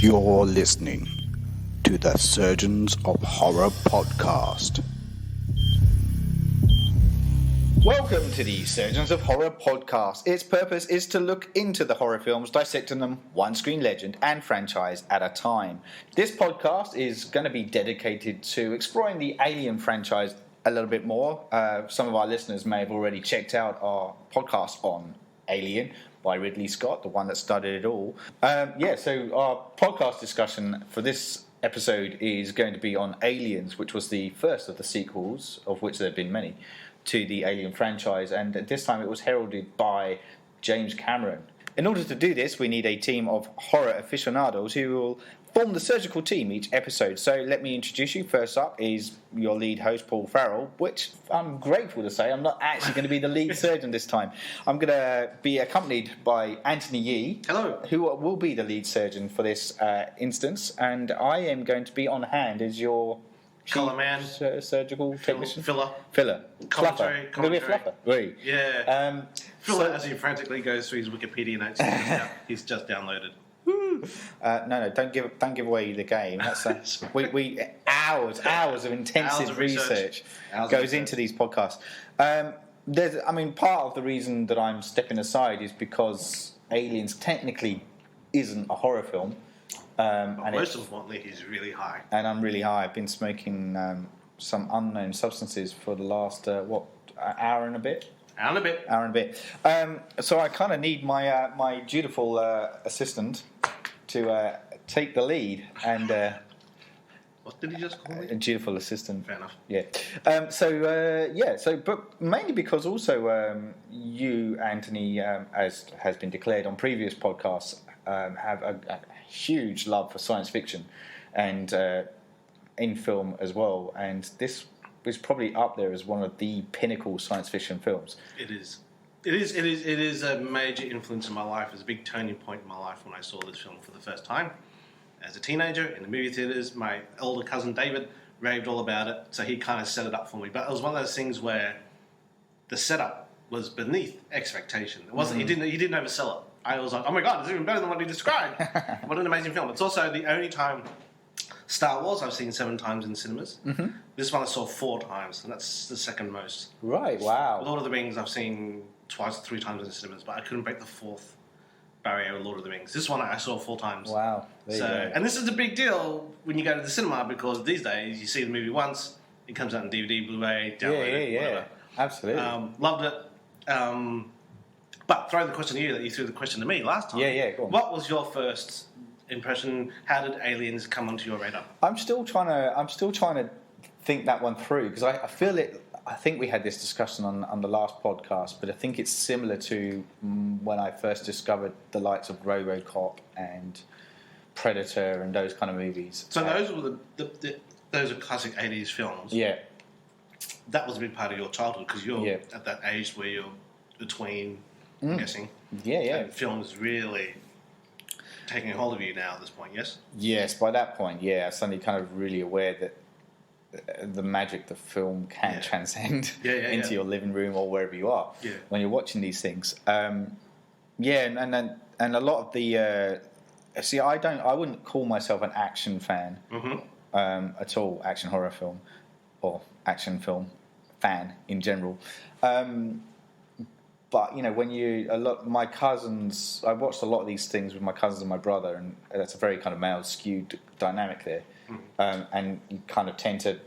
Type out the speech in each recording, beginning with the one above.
You're listening to the Surgeons of Horror podcast. Welcome to the Surgeons of Horror podcast. Its purpose is to look into the horror films, dissecting them one screen legend and franchise at a time. This podcast is going to be dedicated to exploring the Alien franchise a little bit more. Some of our listeners may have already checked out our podcast on Alien by Ridley Scott, the one that started it all. So our podcast discussion for this episode is going to be on Aliens, which was the first of the sequels, of which there have been many, to the Alien franchise, and at this time it was heralded by James Cameron. In order to do this, we need a team of horror aficionados who will form the surgical team each episode. So let me introduce you. First up is your lead host, Paul Farrell, which I'm grateful to say I'm not actually going to be the lead surgeon this time. I'm going to be accompanied by Anthony Yee. Hello. Who will be the lead surgeon for this instance, and I am going to be on hand as your Colour man, surgical technician, filler, commentary. Fluffer. Gonna be a fluffer, really? Yeah. Filler, as he frantically goes through his Wikipedia notes, he's just downloaded. No, don't give away the game. That's we hours of intensive research goes into these podcasts. Part of the reason that I'm stepping aside is because Aliens technically isn't a horror film. And most importantly, he's really high. And I'm really high. I've been smoking some unknown substances for the last, hour and a bit? Hour and a bit. So I kind of need my dutiful assistant to take the lead. And what did he just call me? A dutiful assistant. Fair enough. Yeah. But mainly because also you, Anthony, as has been declared on previous podcasts, have a huge love for science fiction and in film as well, and this is probably up there as one of the pinnacle science fiction films. It is a major influence in my life. It's a big turning point in my life when I saw this film for the first time as a teenager in the movie theaters. My older cousin David raved all about it, so he kind of set it up for me. But it was one of those things where the setup was beneath expectation. It wasn't. Mm-hmm. He didn't oversell it. I was like, oh my god, it's even better than what he described. What an amazing film. It's also the only time Star Wars I've seen 7 times in cinemas. Mm-hmm. This one I saw 4 times, and that's the second most. Right, wow. Lord of the Rings I've seen 3 times in cinemas, but I couldn't break the 4th barrier with Lord of the Rings. This one I saw 4 times. Wow. And this is a big deal when you go to the cinema, because these days you see the movie once, it comes out on DVD, Blu-ray, download whatever. Absolutely. Loved it. But throw the question to you that you threw the question to me last time. Yeah, go on. What was your first impression? How did Aliens come onto your radar? I'm still trying to think that one through, because I feel it. I think we had this discussion on the last podcast, but I think it's similar to when I first discovered the likes of RoboCop and Predator and those kind of movies. So those were those are classic 80s films. Yeah. That was a big part of your childhood, because you're at that age where you're between, I'm guessing. Yeah. And film's really taking hold of you now at this point, yes? Yes, by that point, I'm suddenly kind of really aware that the magic the film can transcend into your living room or wherever you are when you're watching these things. And a lot of the I wouldn't call myself an action fan at all, action horror film or action film fan in general. But when my cousins, I watched a lot of these things with my cousins and my brother, and that's a very kind of male skewed dynamic there. And you kind of tend to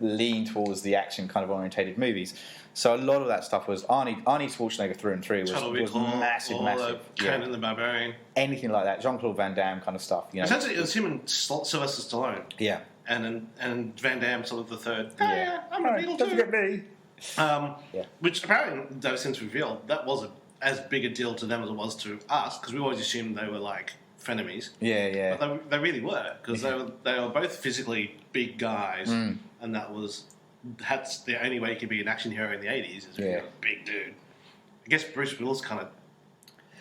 lean towards the action kind of orientated movies. So a lot of that stuff was Arnie Schwarzenegger through and through was massive. Conan the Barbarian, anything like that, Jean-Claude Van Damme kind of stuff. Essentially, it was him and Sylvester Stallone. Yeah, and Van Damme sort of the third. I'm a Beatle don't too. forget me. Which apparently, they've since revealed, that wasn't as big a deal to them as it was to us, because we always assumed they were like frenemies. Yeah. But they really were, because they were both physically big guys, and that's the only way you could be an action hero in the 80s, is being a big dude. I guess Bruce Willis kind of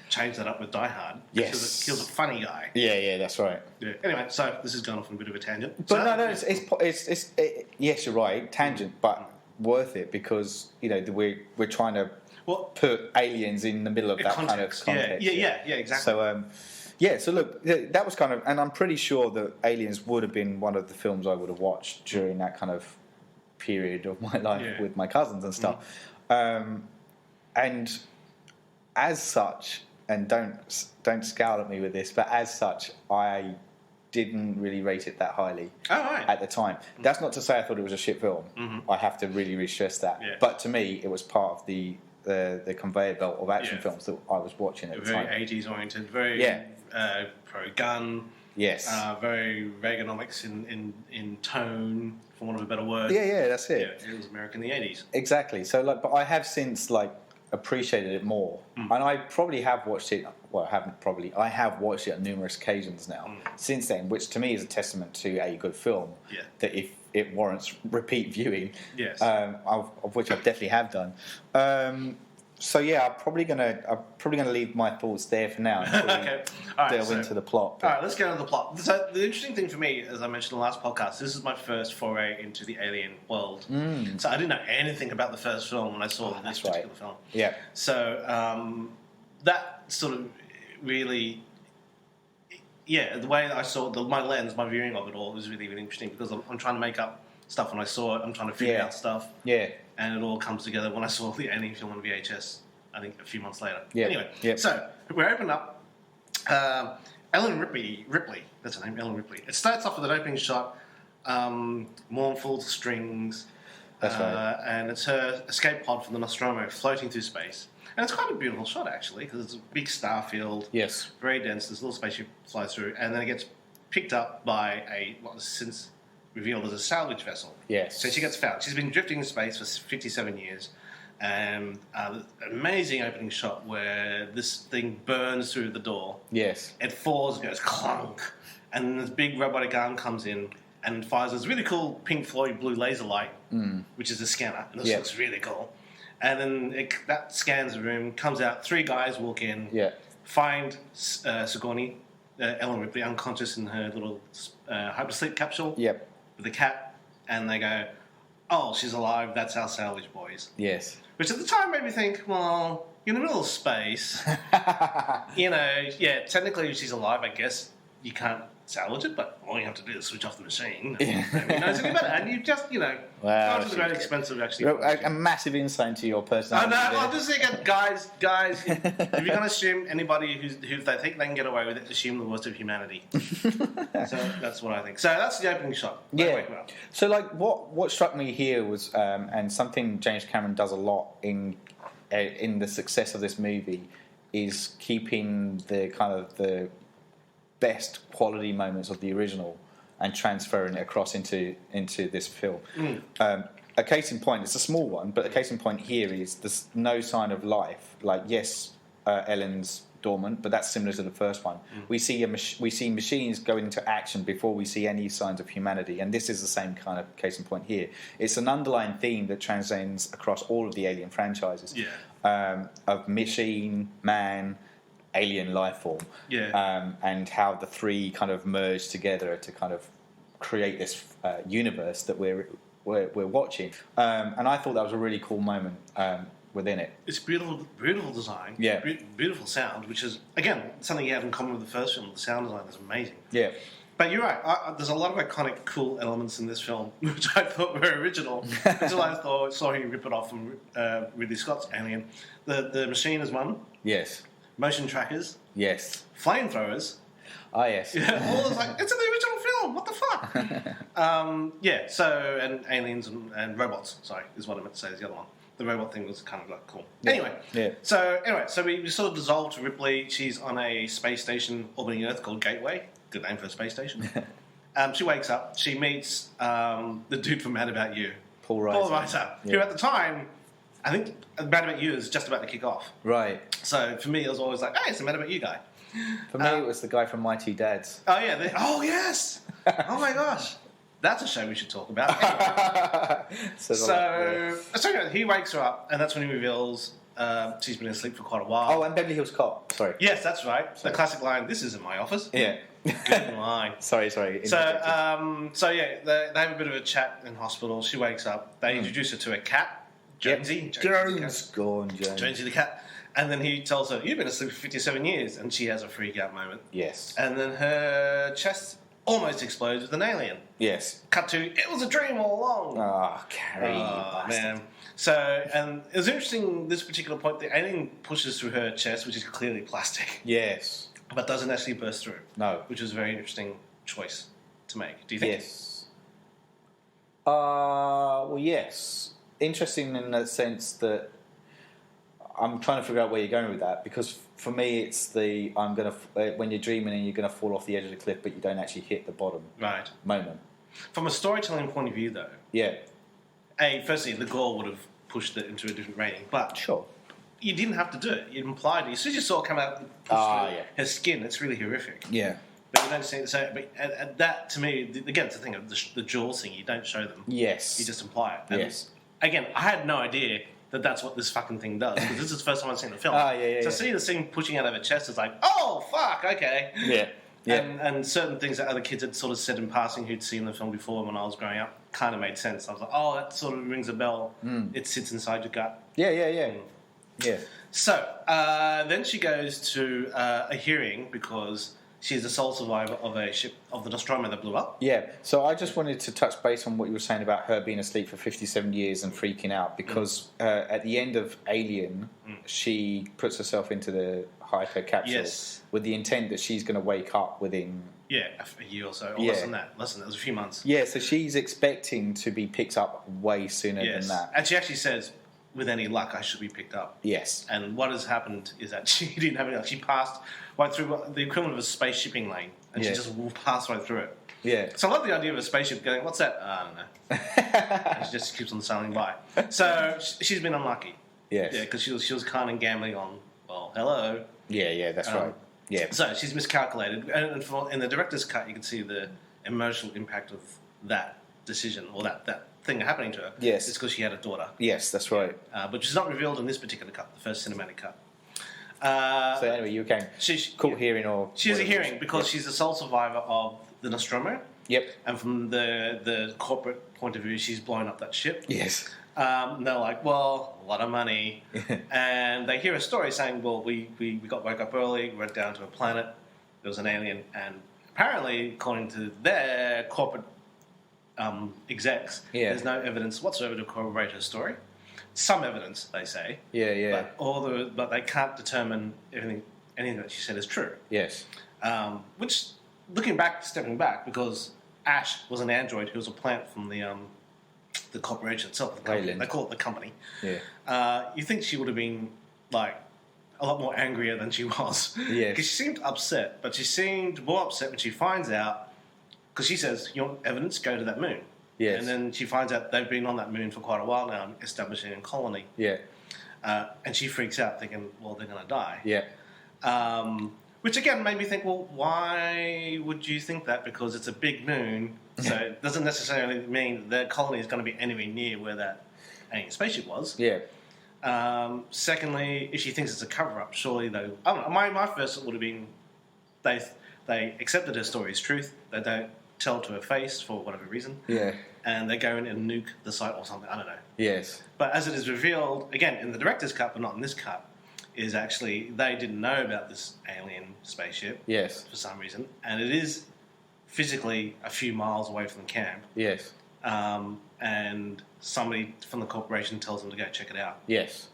changed that up with Die Hard. Yes. He was a funny guy. Yeah, that's right. Yeah. Anyway, so this has gone off on a bit of a tangent. But it's yes, you're right, tangent, but worth it, because we're trying to put aliens in the middle of that context. Kind of context. Yeah, exactly. So Yeah, so look, that was kind of, and I'm pretty sure that Aliens would have been one of the films I would have watched during that kind of period of my life with my cousins and stuff. And as such, and don't scowl at me with this, but as such, I didn't really rate it that highly at the time. That's not to say I thought it was a shit film. I have to really stress that. Yeah. But to me, it was part of the conveyor belt of action films that I was watching at the time. Very 80s oriented, very pro-gun. Yes. Very Reaganomics in tone, for want of a better word. Yeah, that's it. Yeah, it was America in the 80s. Exactly. So, but I have since, appreciated it more. And I probably have watched it, well, I have watched it on numerous occasions now since then, which to me is a testament to a good film. Yeah. That if it warrants repeat viewing, yes. Of which I definitely have done. So yeah, I'm probably gonna leave my thoughts there for now until we delve into the plot. All right, let's get into the plot. So the interesting thing for me, as I mentioned in the last podcast, this is my first foray into the alien world. So I didn't know anything about the first film when I saw this particular film. Yeah. So that sort of really, the way I saw my lens, my viewing of it all was really, really interesting because I'm trying to make up stuff when I saw it. I'm trying to figure out stuff. Yeah. And it all comes together when I saw the alien film on VHS, I think a few months later. Yeah. Anyway, so we open up. Ellen Ripley, that's her name, Ellen Ripley. It starts off with an opening shot, mournful strings. That's right. And it's her escape pod from the Nostromo floating through space. And it's quite a beautiful shot, actually, because it's a big star field. Yes. Very dense. This little spaceship flies through, and then it gets picked up by what has since revealed as a salvage vessel. Yes. So she gets found. She's been drifting in space for 57 years. And an amazing opening shot where this thing burns through the door. Yes. It falls, goes clunk, and then this big robotic arm comes in and fires this really cool Pink Floyd blue laser light, which is a scanner, and this looks really cool. And then that scans the room, comes out, 3 guys walk in, find Sigourney, Ellen Ripley, unconscious in her little hypersleep capsule with a cat, and they go, oh, she's alive, that's our salvage boys. Yes. Which at the time made me think, well, you're in the middle of space. Technically she's alive, I guess. You can't salvage it, but all you have to do is switch off the machine. Nobody knows any better. And you just, go to the great expense of actually... A massive insight into your personality. I'm just thinking, guys, if you're going to assume anybody who they think they can get away with it, assume the worst of humanity. So that's what I think. So that's the opening shot. So, what struck me here was, and something James Cameron does a lot in the success of this movie, is keeping the best quality moments of the original and transferring it across into this film. A case in point, it's a small one, but a case in point here is there's no sign of life. Ellen's dormant, but that's similar to the first one. We see machines go into action before we see any signs of humanity, and this is the same kind of case in point here. It's an underlying theme that transcends across all of the Alien franchises of machine, man, alien life form, and how the three kind of merge together to kind of create this universe that we're watching. And I thought that was a really cool moment within it. It's beautiful design, beautiful sound, which is again something you have in common with the first film. The sound design is amazing. Yeah. But you're right. There's a lot of iconic, cool elements in this film, which I thought were original until I saw him rip it off from Ridley Scott's Alien. The machine is one. Yes. Motion trackers. Yes. Flamethrowers. Oh, yes. Yeah, all it's it's in the original film. What the fuck? So, and aliens and robots, sorry, is what I meant to say is the other one. The robot thing was kind of cool. Yeah. Anyway, so we sort of dissolved to Ripley. She's on a space station orbiting Earth called Gateway. Good name for a space station. She wakes up. She meets the dude from Mad About You. Paul Reiser. Who at the time... I think Mad About You is just about to kick off. Right. So for me, it was always like, hey, it's the Mad About You guy. For me, it was the guy from Mighty Dads. Oh, yeah. Oh, yes. Oh, my gosh. That's a show we should talk about. Anyway. So he wakes her up, and that's when he reveals she's been asleep for quite a while. Oh, and Beverly Hills Cop. Sorry. Yes, that's right. The classic line, this isn't my office. Yeah. Good line. Sorry. So they have a bit of a chat in hospital. She wakes up. They introduce her to a cat. Jonesy. Jonesy the cat. And then he tells her, "You've been asleep for 57 years," and she has a freak out moment. Yes. And then her chest almost explodes with an alien. Yes. Cut to, it was a dream all along. Ah, Carrie, Oh, bastard. man. So, and it was interesting, this particular point, the alien pushes through her chest, which is clearly plastic, Yes. but doesn't actually burst through. No. Which was a very interesting choice to make. Do you think? Yes. Well, yes. Interesting in the sense that I'm trying to figure out where you're going with that, because for me it's the when you're dreaming and you're going to fall off the edge of the cliff but you don't actually hit the bottom Right. moment. From a storytelling point of view, though, Yeah. Firstly, the gore would have pushed it into a different rating, but Sure. you didn't have to do it. You implied it. As soon as you saw it come out and push through yeah. her skin, it's really horrific. Yeah. But you don't see it. So, but that, to me, again, it's the thing of the jaws thing. You don't show them. Yes. You just imply it. And Yes. Again, I had no idea that that's what this fucking thing does, because this is the first time I've seen the film. Yeah. See the thing pushing out of her chest is like, oh, fuck, okay. Yeah. Yeah. And certain things that other kids had sort of said in passing who'd seen the film before when I was growing up kind of made sense. I was like, oh, that sort of rings a bell. It sits inside your gut. Yeah. So, then she goes to a hearing because she's the sole survivor of a ship, of the Nostromo that blew up. Yeah, so I just wanted to touch base on what you were saying about her being asleep for 57 years and freaking out, because at the end of Alien, she puts herself into the hyper capsule Yes. with the intent that she's going to wake up within... Yeah, a year or so, or Yeah. less than that. Less than that, it was a few months. Yeah, so she's expecting to be picked up way sooner Yes. than that. And she actually says, with any luck, I should be picked up. Yes. And what has happened is that she didn't have any luck. She passed right through the equivalent of a space shipping lane, and she Yeah. just passed right through it. Yeah. So I love the idea of a spaceship going, what's that? I don't know. And she just keeps on sailing by. So she's been unlucky. Yes. Yeah, because she was kind of gambling on, well, hello. Yeah, that's right. Yeah. So she's miscalculated. And in the director's cut, you can see the emotional impact of that decision, or that thing happening to her. Yes. It's because she had a daughter. Yes, that's right. But she's not revealed in this particular cut, the first cinematic cut. So anyway, you came caught hearing or... She has a whatever it hearing was. because Yep. she's the sole survivor of the Nostromo. Yep. And from the corporate point of view, she's blown up that ship. Yes. And they're like, well, a lot of money. And they hear a story saying, well, we woke up early, we went down to a planet, there was an alien, and apparently, according to their corporate execs, there's no evidence whatsoever to corroborate her story. Some evidence, they say. Yeah. But they can't determine anything that she said is true. Yes. Which, stepping back, because Ash was an android who was a plant from the corporation itself, the company. Wayland. They call it the company. Yeah. You think she would have been like a lot more angrier than she was. Yes. Because she seemed upset, but she seemed more upset when she finds out, because she says, you want evidence, go to that moon. Yes. And then she finds out they've been on that moon for quite a while now, establishing a colony. Yeah. And she freaks out, thinking, well, they're going to die. Yeah. Which again made me think, well, why would you think that? Because it's a big moon, so it doesn't necessarily mean their colony is going to be anywhere near where that alien spaceship was. Yeah. Secondly, if she thinks it's a cover-up, surely though, I don't know, my first thought would have been they accepted her story as truth. They don't tell to her face for whatever reason. Yeah. And they go in and nuke the site or something. I don't know. Yes. But as it is revealed, again, in the director's cut, but not in this cut, is actually they didn't know about this alien spaceship. Yes. For some reason. And it is physically a few miles away from the camp. Yes. And somebody from the corporation tells them to go check it out. Yes.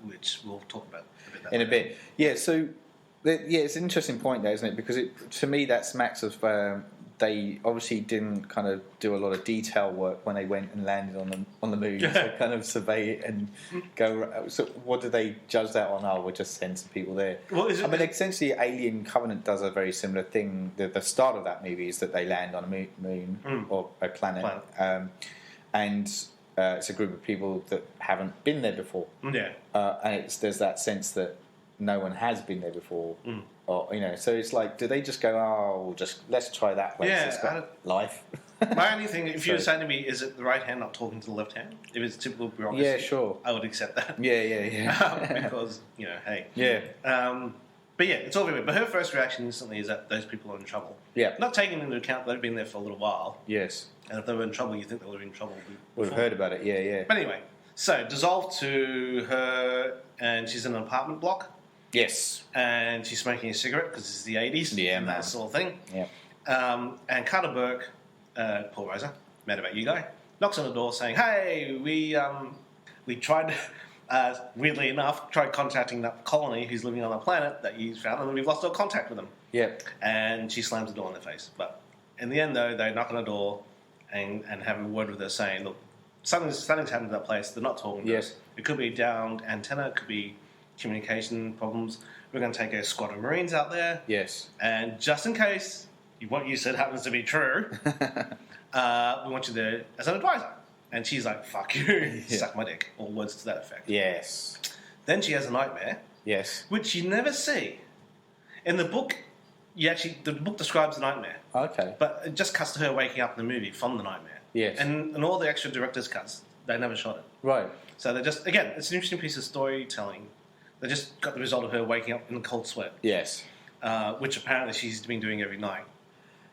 Which we'll talk about a bit In a bit. Yeah, so... Yeah, it's an interesting point there, isn't it? Because to me, that smacks of... they obviously didn't kind of do a lot of detail work when they went and landed on the moon to kind of survey it and go. So what do they judge that on? Oh, we'll just send some people there. Well, essentially, Alien Covenant does a very similar thing. The start of that movie is that they land on a moon or a planet. And it's a group of people that haven't been there before. Yeah. And there's that sense that no one has been there before. Or, so it's like, do they just go, oh, let's try that place. Yeah, It's got life. My only thing, if you were saying to me, is it the right hand not talking to the left hand? If it's typical bureaucracy, Yeah, sure. I would accept that. Yeah. Because, hey. Yeah. But yeah, it's all very weird. But her first reaction instantly is that those people are in trouble. Yeah. Not taking into account they've been there for a little while. Yes. And if they were in trouble, you think they would have been in trouble We've before. heard about it, yeah. But anyway, So, dissolved to her, and she's in an apartment block, Yes. and she's smoking a cigarette because it's the 80s. Yeah, and man. that sort of thing. Yeah. And Carter Burke, Paul Reiser, mad about you guy, knocks on the door saying, "Hey, we tried, weirdly enough, tried contacting that colony who's living on the planet that you found, and we've lost all contact with them." Yeah. And she slams the door in their face. But in the end, though, they knock on the door and have a word with her saying, "Look, something's happened to that place. They're not talking to us. It could be a downed antenna. It could be communication problems. We're going to take a squad of Marines out there. Yes. And just in case what you said happens to be true, we want you there as an advisor." And she's like, "Fuck you, suck my dick," or words to that effect. Yes. Then she has a nightmare, Yes. which you never see. In the book, the book describes the nightmare, Okay. but it just cuts to her waking up in the movie from the nightmare. Yes. And all the extra director's cuts, they never shot it. Right. So they're just, again, it's an interesting piece of storytelling. They just got the result of her waking up in a cold sweat, Yes. which apparently she's been doing every night.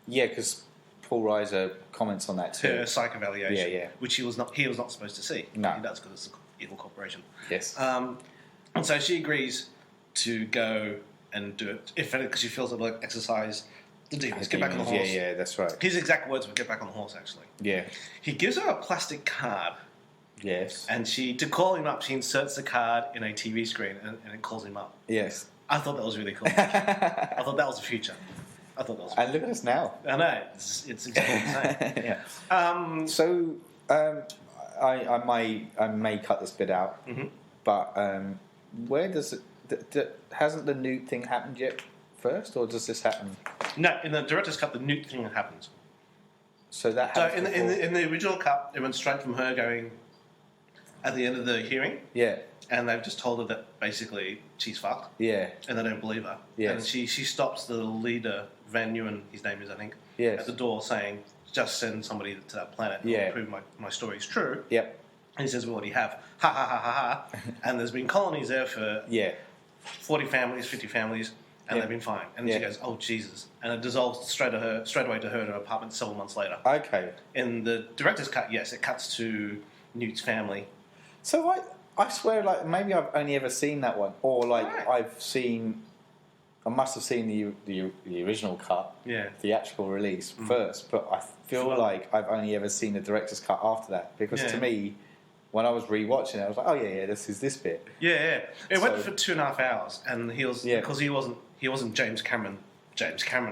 Yeah, because Paul Reiser comments on that too. Her psych evaluation, Yeah, yeah. which he was not supposed to see. No. He does because it's an evil corporation. Yes. And so she agrees to go and do it, because she feels it will exercise the demons. Get back on the horse. Yeah, that's right. His exact words were "get back on the horse." Actually, Yeah. he gives her a plastic card, Yes. and to call him up, she inserts the card in a TV screen, and it calls him up. Yes. I thought that was really cool. I thought that was the future. I thought that was. And look at us now. I know it's exactly the same. Yeah. So I may cut this bit out, but where does it? Hasn't the nude thing happened yet first, or does this happen? No, in the director's cut, the newt thing happens. So that So happens before. in the original cut, it went straight from her going at the end of the hearing, Yeah. and they've just told her that basically she's fucked, Yeah. and they don't believe her. Yes. And she stops the leader, Van Newen, his name is, I think, Yes. at the door saying, "Just send somebody to that planet and Yeah. prove my story is true." Yep. And he says, "We already have." Ha ha ha ha ha. And there's been colonies there for Yeah. 40 families, 50 families, and Yeah. they've been fine. And Yeah. she goes, "Oh, Jesus." And it dissolves straight away to her in her apartment several months later. Okay. In the director's cut, yes, it cuts to Newt's family. So I swear, like maybe I've only ever seen that one, or like Right. I must have seen the original cut, Yeah. theatrical release first, but I feel Sure. like I've only ever seen the director's cut after that, because Yeah. to me, when I was rewatching it, I was like, oh yeah, this is this bit. Yeah. It went So- for 2.5 hours, and because he wasn't James Cameron at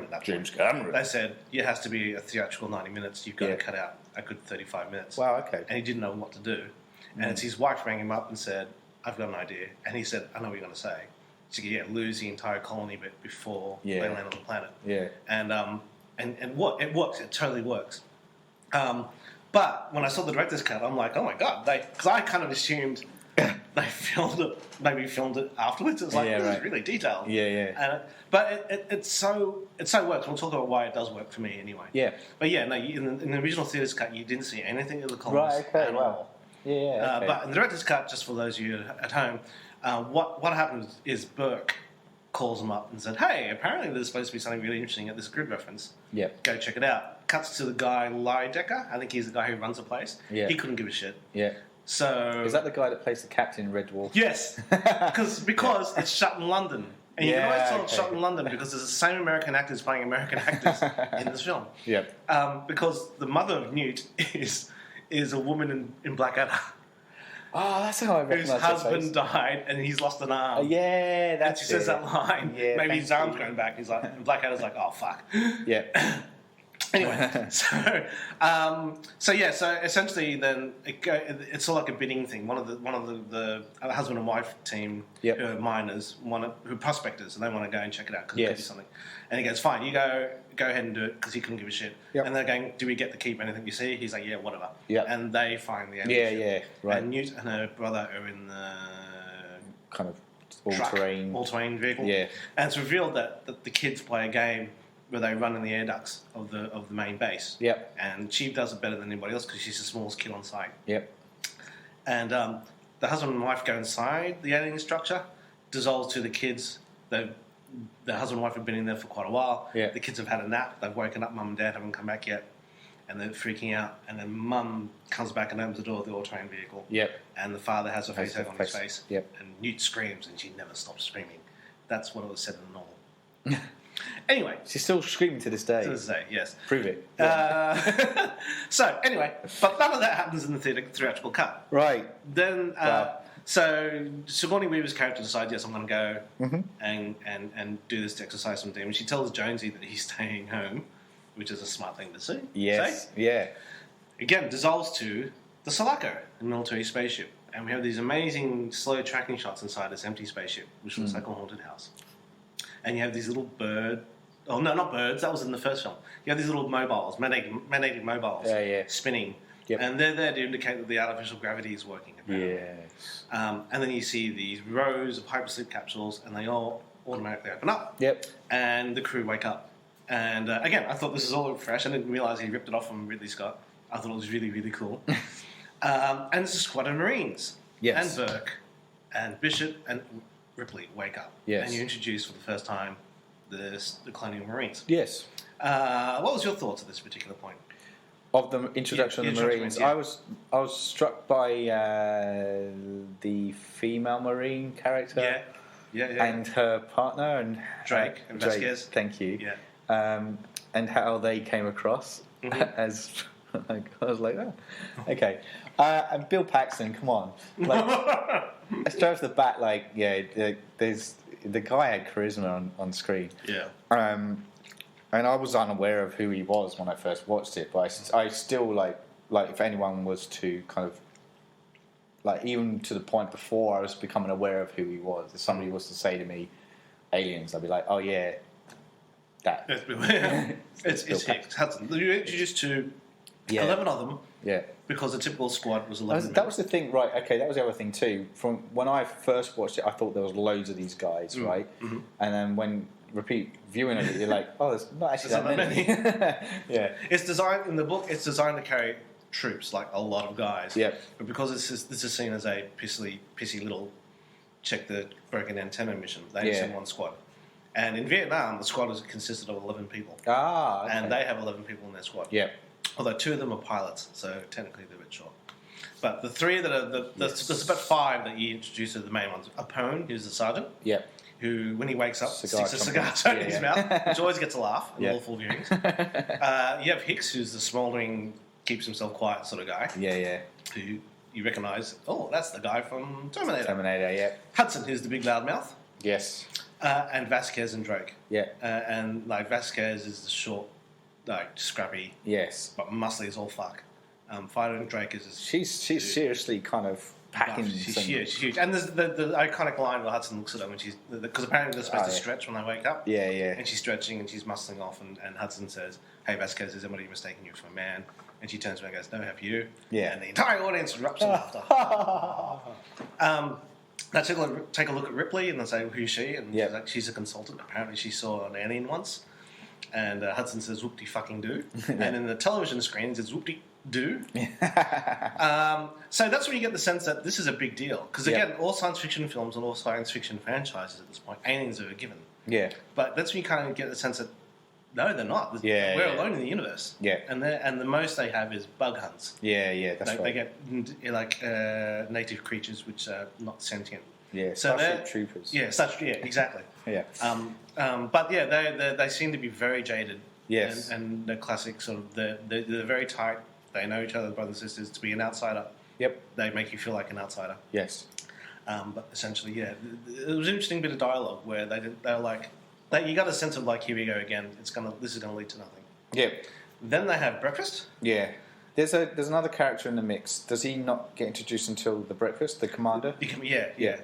that point. Cameron. They said, it has to be a theatrical 90 minutes, you've got Yeah. to cut out a good 35 minutes. Wow. Okay. And he didn't know what to do. And it's his wife rang him up and said, "I've got an idea." And he said, "I know what you're going to say." She said, "Yeah, lose the entire colony bit before they land on the planet." Yeah. And what it works. It totally works. But when I saw the director's cut, I'm like, oh my god, because I kind of assumed they filmed it afterwards. It's like, Yeah, this is right. really detailed. Yeah. But it so works. We'll talk about why it does work for me anyway. Yeah. But yeah, no, in the original theatre's cut, you didn't see anything of the colonies Right. Okay. at Wow. all. Yeah. Okay. But in the director's cut, just for those of you at home, what happens is Burke calls him up and said, "Hey, apparently there's supposed to be something really interesting at this grid reference. Yep. Go check it out." Cuts to the guy Lydecker. I think he's the guy who runs the place. Yeah. He couldn't give a shit. Yeah. So Is that the guy that plays the captain in Red Dwarf? yes, because it's shot in London, and you can always tell it's okay. shot in London because there's the same American actors playing American actors in this film. Yep. Because the mother of Newt is a woman in Blackadder. Oh, that's how I Whose recognise husband died and he's lost an arm. Yeah, And that's she says it. that line. Yeah, Maybe thank his arm's you. going back. He's like, and Blackadder's like, oh fuck. Yeah. Anyway, so essentially, then it's all like a bidding thing. One of the husband and wife team Yep. who are miners, who are prospectors, and they want to go and check it out because it Yes. could be something. And he goes, "Fine, you go ahead and do it," because he couldn't give a shit. Yep. And they're going, "Do we get to keep anything you see?" He's like, "Yeah, whatever." Yep. And they find the Yeah, ammunition. yeah, right. And Newt and her brother are in the Kind of truck, all-terrain. all-terrain vehicle. Yeah. And it's revealed that the kids play a game where they run in the air ducts of the main base. Yep. And she does it better than anybody else because she's the smallest kid on site. Yep. And the husband and wife go inside the alien structure, dissolves to the kids. The husband and wife have been in there for quite a while. Yeah. The kids have had a nap. They've woken up. Mum and dad haven't come back yet. and they're freaking out, and then Mum comes back and opens the door of the all-terrain vehicle. Yep. And the father has a face on his face. Yep. And Newt screams, and she never stops screaming. That's what it was said in the novel. Anyway. She's still screaming to this day. To this day, yes. Prove it. So, anyway, but none of that happens in the theatrical cut. Right. Then, so Sigourney Weaver's character decides, yes, I'm going to go and do this exercise with him. And she tells Jonesy that he's staying home, which is a smart thing to say. Yes. Yeah. Again, dissolves to the Sulaco, the military spaceship. And we have these amazing slow tracking shots inside this empty spaceship, which looks like a haunted house. And you have these little not birds, that was in the first film. You have these little mobiles, magnetic mobiles, spinning. Yep. And they're there to indicate that the artificial gravity is working. Apparently. Yes. And then you see these rows of hypersleep capsules, and they all automatically open up. Yep. And the crew wake up. And again, I thought this was all fresh. I didn't realise he ripped it off from Ridley Scott. I thought it was really, really cool. And it's a squad of Marines. Yes. And Burke, and Bishop, and Ripley wake up. Yes. And you're introduced for the first time the Colonial Marines. Yes. What was your thoughts at this particular point? Of the introduction of the Marines, yeah. I was struck by the female Marine character, and her partner and Drake and Vasquez. Thank you. Yeah. And how they came across as I was like, oh, okay. And Bill Paxton, come on, like straight off the bat, like there's the guy had charisma on screen. Yeah. And I was unaware of who he was when I first watched it, but I still like if anyone was to kind of like even to the point before I was becoming aware of who he was, if somebody was to say to me, aliens, I'd be like, oh yeah, that. It's Hicks. Hudson. You're introduced to 11 of them. Yeah. Because the typical squad was 11. That was the thing, right? Okay, that was the other thing too. From when I first watched it, I thought there was loads of these guys, right? Mm-hmm. And then when repeat viewing of it, you're like, oh, there's not actually that many. Yeah. It's designed in the book. It's designed to carry troops, like a lot of guys. Yeah. But because this is seen as a pissy little check the broken antenna mission, they only send one squad. And in Vietnam, the squad consisted of 11 people. Ah. Okay. And they have 11 people in their squad. Yeah. Although 2 of them are pilots, so technically they're a bit short. But the 3 that are there's about 5 that you introduce are the main ones. Apone, who's the sergeant. Yeah. Who, when he wakes up, sticks a cigar in his mouth, which always gets a laugh in all full viewings. You have Hicks, who's the smouldering, keeps himself quiet sort of guy. Yeah, yeah. Who you recognise, oh, that's the guy from Terminator. Terminator, yeah. Hudson, who's the big loudmouth. Yes. And Vasquez and Drake. Yeah. And like Vasquez is the short, like scrappy. Yes. But muscly as all fuck. Fighter Drake is. She's seriously kind of packing. She's huge. She's huge. And there's the iconic line where Hudson looks at her when she's because apparently they're supposed to stretch when they wake up. Yeah, yeah. And she's stretching and she's muscling off, and Hudson says, "Hey Vasquez, is somebody mistaking you for a man?" And she turns around and goes, "No, have you?" Yeah. And the entire audience erupts in laughter. Now take a look at Ripley and they say, "Who's she?" And she's a consultant. Apparently, she saw an alien once. And Hudson says, "Whoop-de fucking do." And in the television screens, it's whoop-de do. So that's when you get the sense that this is a big deal. Because again, all science fiction films and all science fiction franchises at this point, aliens are a given. Yeah. But that's when you kind of get the sense that no, they're not. We're alone in the universe. Yeah. And the most they have is bug hunts. Yeah, yeah, that's right. They get like native creatures which are not sentient. Yeah, so Starship Troopers. Yeah, exactly. Yeah. But yeah, they seem to be very jaded. Yes. And the classic sort of they're very tight. They know each other, brothers and sisters. To be an outsider. Yep. They make you feel like an outsider. Yes. But essentially, yeah, it was an interesting bit of dialogue where they were like, you got a sense of like, here we go again. This is gonna lead to nothing. Yeah. Then they have breakfast. Yeah. There's another character in the mix. Does he not get introduced until the breakfast? The commander. Yeah.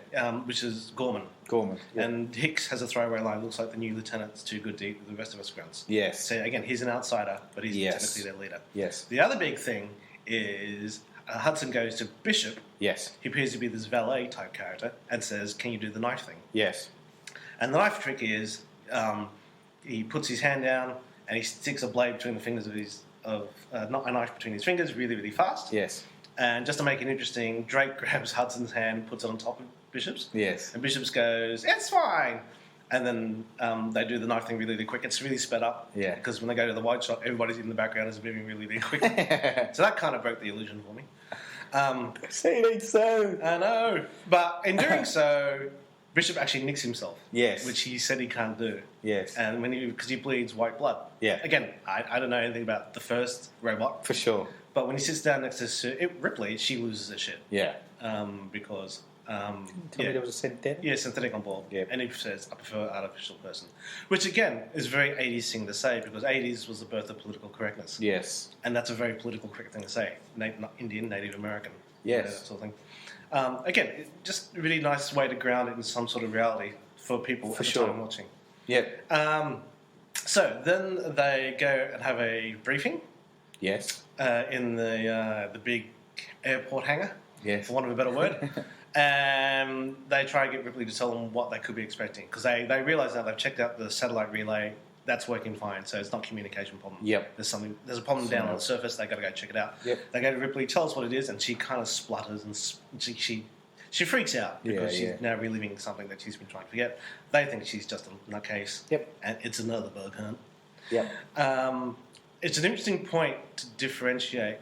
Which is Gorman. Gorman. Yeah. And Hicks has a throwaway line. Looks like the new lieutenant's too good to eat with the rest of us grunts. Yes. So again, he's an outsider, but he's technically their leader. Yes. The other big thing is Hudson goes to Bishop. Yes. He appears to be this valet type character and says, "Can you do the knife thing?" Yes. And the knife trick is he puts his hand down and he sticks a blade between the fingers of not a knife between his fingers really, really fast. Yes. And just to make it interesting, Drake grabs Hudson's hand, puts it on top of Bishop's. Yes. And Bishop's goes, "It's fine." And then they do the knife thing really, really quick. It's really sped up. Yeah. Because when they go to the wide shot, everybody's in the background is moving really, really quick. So that kind of broke the illusion for me. So. I know. But in doing so, Bishop actually nicks himself. Yes. Which he said he can't do. Yes. And because he bleeds white blood. Yeah. Again, I don't know anything about the first robot. For sure. But when he sits down next to Ripley, she loses her shit. Yeah. Because... Tell me there was a synthetic? Yeah, synthetic on board. Yep. And he says, I prefer artificial person. Which, again, is a very 80s thing to say, because 80s was the birth of political correctness. Yes. And that's a very political correct thing to say. Not Indian, Native American. Yes. That sort of thing. Again, just a really nice way to ground it in some sort of reality for people at the time watching. Yep. So then they go and have a briefing. Yes. In the big airport hangar. Yes. For want of a better word. And they try to get Ripley to tell them what they could be expecting. Because they realise now they've checked out the satellite relay. That's working fine, so it's not a communication problem. Yep. There's a problem down on the surface. They've got to go check it out. Yep. They go to Ripley, tell us what it is, and she kind of splutters and she freaks out because she's now reliving something that she's been trying to forget. They think she's just a nutcase. Yep. And it's another bug hunt. Yep. It's an interesting point to differentiate.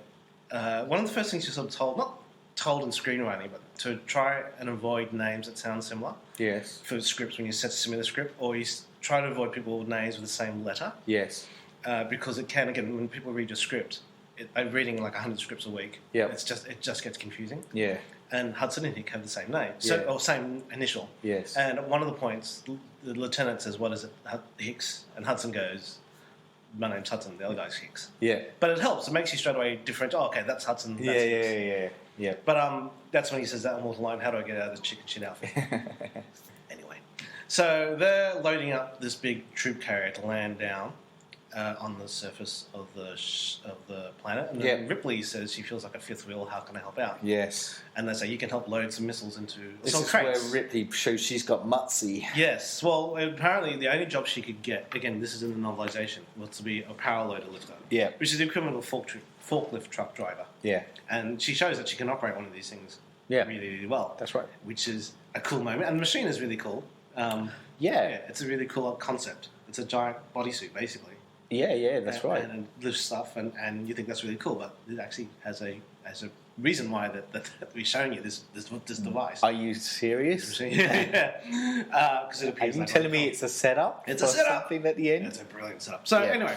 One of the first things you're sort of told, not told in screenwriting, but to try and avoid names that sound similar. Yes. For scripts when you set a similar script, or you try to avoid people with names with the same letter. Yes. Because it can, again, when people read your script, they're reading like 100 scripts a week. Yep. It just gets confusing. Yeah. And Hudson and Hick have the same name, or same initial. Yes. And at one of the points, the lieutenant says, "What is it, Hicks?" And Hudson goes, "My name's Hudson. The other guy's Hicks." Yeah. But it helps. It makes you straight away differentiate. Oh, okay, that's Hudson. That's Hicks. Yeah. But that's when he says that immortal line, "How do I get out of this chicken shit outfit?" Anyway, so they're loading up this big troop carrier to land down on the surface of the planet, and then Ripley says she feels like a fifth wheel. How can I help out? Yes. And they say you can help load some missiles into This some is crates. where Ripley shows she's got mutsy. Yes. Well, apparently the only job she could get, again, this is in the novelisation, was to be a power loader lifter. Yeah. Which is the equivalent of a forklift truck driver. Yeah. And she shows that she can operate one of these things really, really well. That's right. Which is a cool moment. And the machine is really cool. It's a really cool concept. It's a giant bodysuit, basically. Yeah, that's right. And it lifts stuff, and you think that's really cool, but it actually has a reason why that we're showing you this device. Are you serious? Yeah. It appears Are you telling me it's a setup? It's a setup. Something at the end? It's a brilliant setup. So anyway,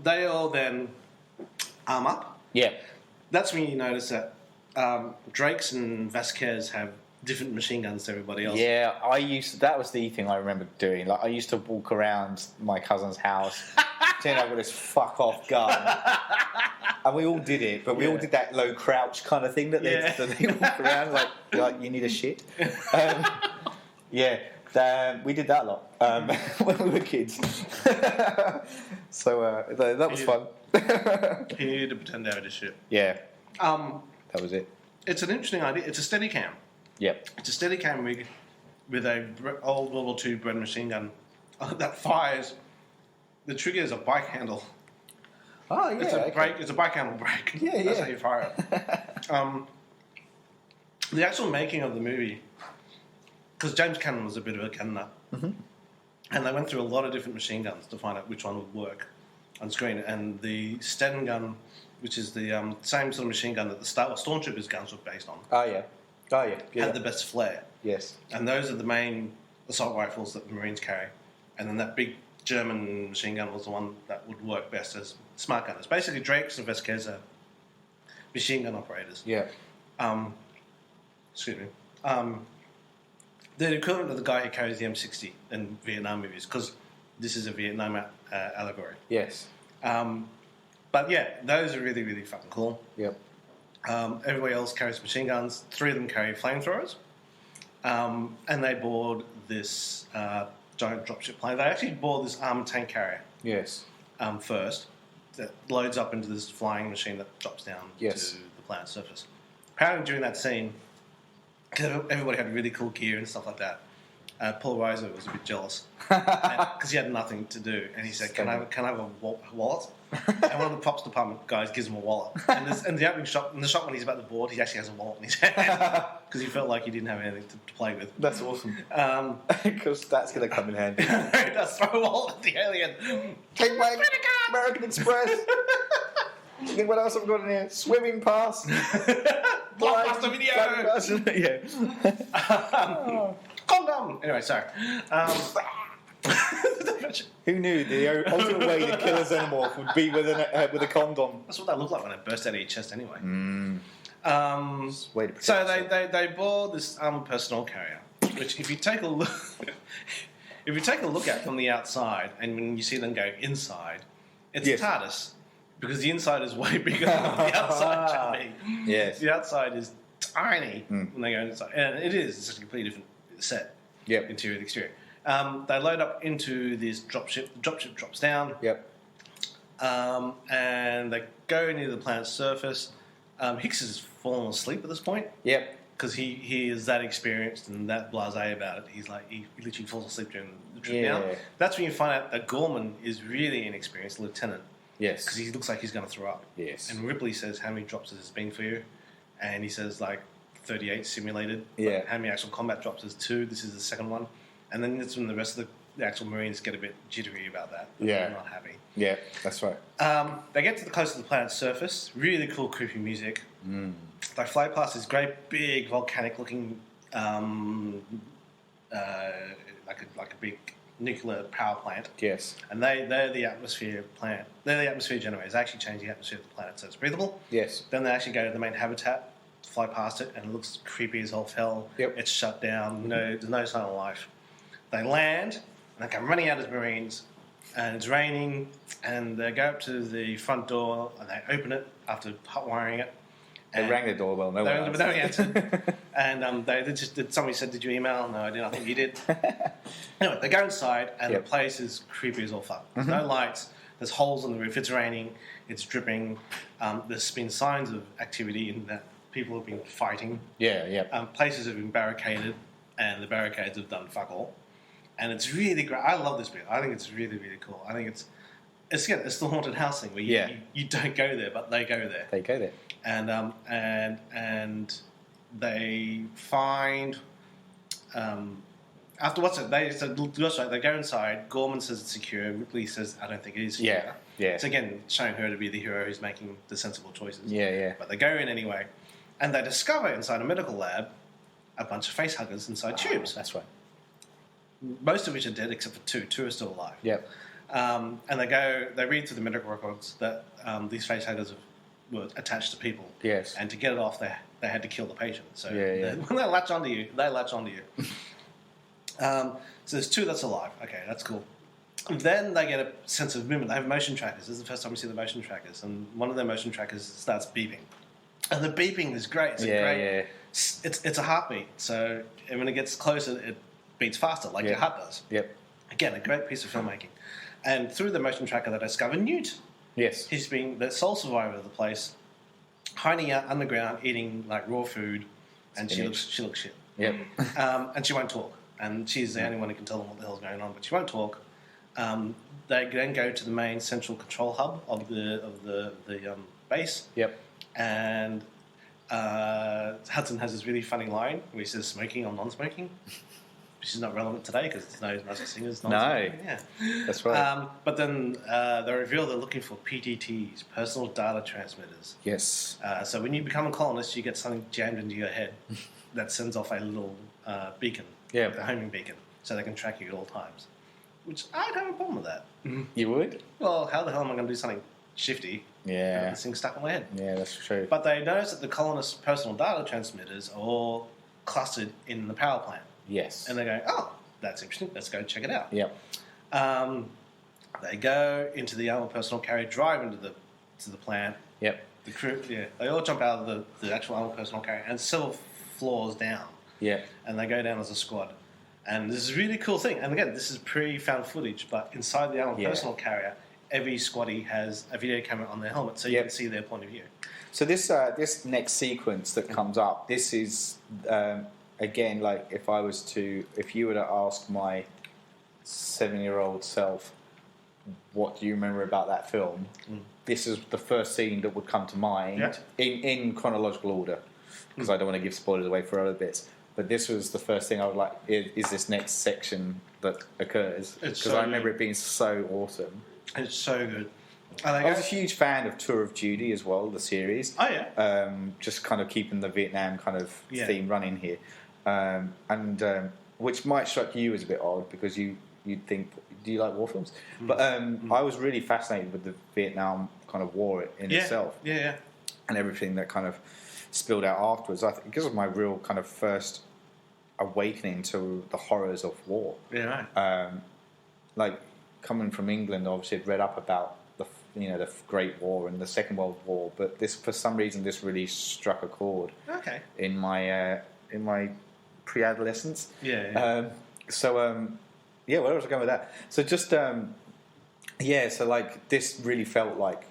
they all then arm up. Yeah. That's when you notice that Drakes and Vasquez have different machine guns to everybody else. Yeah, that was the thing I remember doing. Like, I used to walk around my cousin's house, turn over this fuck off gun, and we all did it. But we all did that low crouch kind of thing that they walk around like you need a shit. We did that a lot when we were kids. So that was fun. He needed to pretend they were just shit. Yeah. That was it. It's an interesting idea. It's a Steadicam. Yep. It's a Steadicam rig with a old World War II Bren machine gun that fires. The trigger is a bike handle. Oh yeah. It's a brake. It's a bike handle brake. Yeah. That's how you fire it. The actual making of the movie, because James Cameron was a bit of a gun nut, and they went through a lot of different machine guns to find out which one would work on screen. And the Sten gun, which is the same sort of machine gun that the Stormtroopers guns were based on. Oh yeah. Had the best flare. Yes. And those are the main assault rifles that the Marines carry. And then that big German machine gun was the one that would work best as smart gunners. Basically, Drakes and Vasquez are machine gun operators. Yeah. Excuse me. They're the equivalent of the guy who carries the M60 in Vietnam movies, because this is a Vietnam allegory. Yes. But yeah, those are really, really fucking cool. Yep. Everybody else carries machine guns. 3 of them carry flamethrowers. And they board this giant dropship plane. They actually board this armored tank carrier Yes. first that loads up into this flying machine that drops down to the planet's surface. Apparently during that scene, everybody had really cool gear and stuff like that. Paul Reiser was a bit jealous because he had nothing to do, and he said, "Can I have a wallet?" And one of the props department guys gives him a wallet, and the opening shot, in the shot when he's about the board, he actually has a wallet in his hand because he felt like he didn't have anything to play with. That's awesome. Because that's going to come in handy. Just throw a wallet at the alien. Take my American Express. Do you think what else I've got in here? Swimming pass. Blockbuster video. Yeah. Condom. Anyway, sorry. Who knew the ultimate way to kill a xenomorph would be with a condom? That's what they look like when they burst out of your chest, anyway. Way to protect So yourself. they board this armored personnel carrier, which if you take a look at from the outside, and when you see them go inside, it's Yes. TARDIS because the inside is way bigger than the outside should be. Yes. The outside is tiny when they go inside, and it is. It's a completely different set. Yep. Interior to exterior. They load up into this dropship. The dropship drops down. Yep. And they go into the planet's surface. Hicks has fallen asleep at this point. Yep. Because he is that experienced and that blasé about it. He's like, he literally falls asleep during the trip Yeah. down. That's when you find out that Gorman is really inexperienced lieutenant. Yes. Because he looks like he's going to throw up. Yes. And Ripley says, how many drops has this been for you? And he says, like, 38 simulated. Yeah. But how many actual combat drops is 2? This is the second one. And then that's when the rest of the actual Marines get a bit jittery about that. Yeah. They're not happy. Yeah, that's right. They get to the close to the planet's surface. Really cool, creepy music. They fly past this great, big, volcanic-looking, like a big nuclear power plant. Yes. And they're the atmosphere plant. They're the atmosphere generators. They actually change the atmosphere of the planet so it's breathable. Yes. Then they actually go to the main habitat, fly past it, and it looks creepy as all hell. Yep. It's shut down. There's no sign of life. They land, and they come running out as Marines, and it's raining, and they go up to the front door, and they open it after hot wiring it. They rang the doorbell. No one But they answered. And somebody said, "Did you email?" No, I didn't. I think you did. Anyway, they go inside, and Yep. the place is creepy as all fuck. There's no lights. There's holes in the roof. It's raining. It's dripping. There's been signs of activity in that people have been fighting. Yeah, yeah. Places have been barricaded, and the barricades have done fuck all. And it's really great. I love this bit. I think it's really, really cool. I think it's the haunted house thing where you don't go there, but they go there. They go there. And they find after what's it? They go inside. Gorman says it's secure. Ripley says, "I don't think it is secure." Yeah, yeah. So again, showing her to be the hero who's making the sensible choices. Yeah, yeah. But they go in anyway, and they discover inside a medical lab a bunch of face huggers inside tubes. That's right. Most of which are dead except for two. 2 are still alive. Yep. And they read through the medical records that these face huggers were attached to people. Yes. And to get it off, they had to kill the patient. So Yeah. when they latch onto you, they latch onto you. So there's 2 that's alive. Okay, that's cool. And then they get a sense of movement. They have motion trackers. This is the first time we see the motion trackers. And one of their motion trackers starts beeping. And the beeping is great. It's a heartbeat. So when it gets closer, it beats faster, like your heart does. Yep. Again, a great piece of filmmaking. And through the motion tracker, they discover Newt. Yes. He's been the sole survivor of the place, hiding out underground, eating like raw food, and she looks shit. Yep. And she won't talk. And she's the only one who can tell them what the hell's going on, but she won't talk. They then go to the main central control hub of the base. Yep. And Hudson has this really funny line where he says smoking or non-smoking, which is not relevant today because there's no such thing as non-smoking. No. Yeah. That's right. But then they reveal they're looking for PDTs, personal data transmitters. Yes. So when you become a colonist, you get something jammed into your head that sends off a little beacon, Yeah. like a homing beacon, so they can track you at all times. Which I'd have a problem with that. You would? Well, how the hell am I going to do something shifty? Yeah. This thing's stuck in my head. Yeah, that's true. But they notice that the colonists' personal data transmitters are all clustered in the power plant. Yes. And they go, oh, that's interesting. Let's go check it out. Yep. They go into the armored personal carrier, drive into the plant. Yep. The crew, they all jump out of the actual armored personal carrier and several floors down. Yeah. And they go down as a squad. And this is a really cool thing. And again, this is pre-found footage, but inside the armored personal carrier, every squaddie has a video camera on their helmet, so you can see their point of view. So this next sequence that comes up, this is a again, like if you were to ask my 7-year-old self, what do you remember about that film? This is the first scene that would come to mind in chronological order, because I don't want to give spoilers away for other bits. But this was the first thing I would like. Is this next section that occurs? Because I remember it being so awesome. It's so good. I was a huge fan of Tour of Duty as well, the series. Oh yeah. Just kind of keeping the Vietnam kind of theme running here, and which might strike you as a bit odd because you'd think, do you like war films? But I was really fascinated with the Vietnam kind of war in itself. Yeah. And everything that kind of spilled out afterwards. I think because of my real kind of first awakening to the horrors of war. Yeah. Right. Like coming from England, obviously I'd read up about the Great War and the Second World War, but this for some reason this really struck a chord. Okay. In my pre-adolescence. Yeah. Where was I going with that? So just so like this really felt like,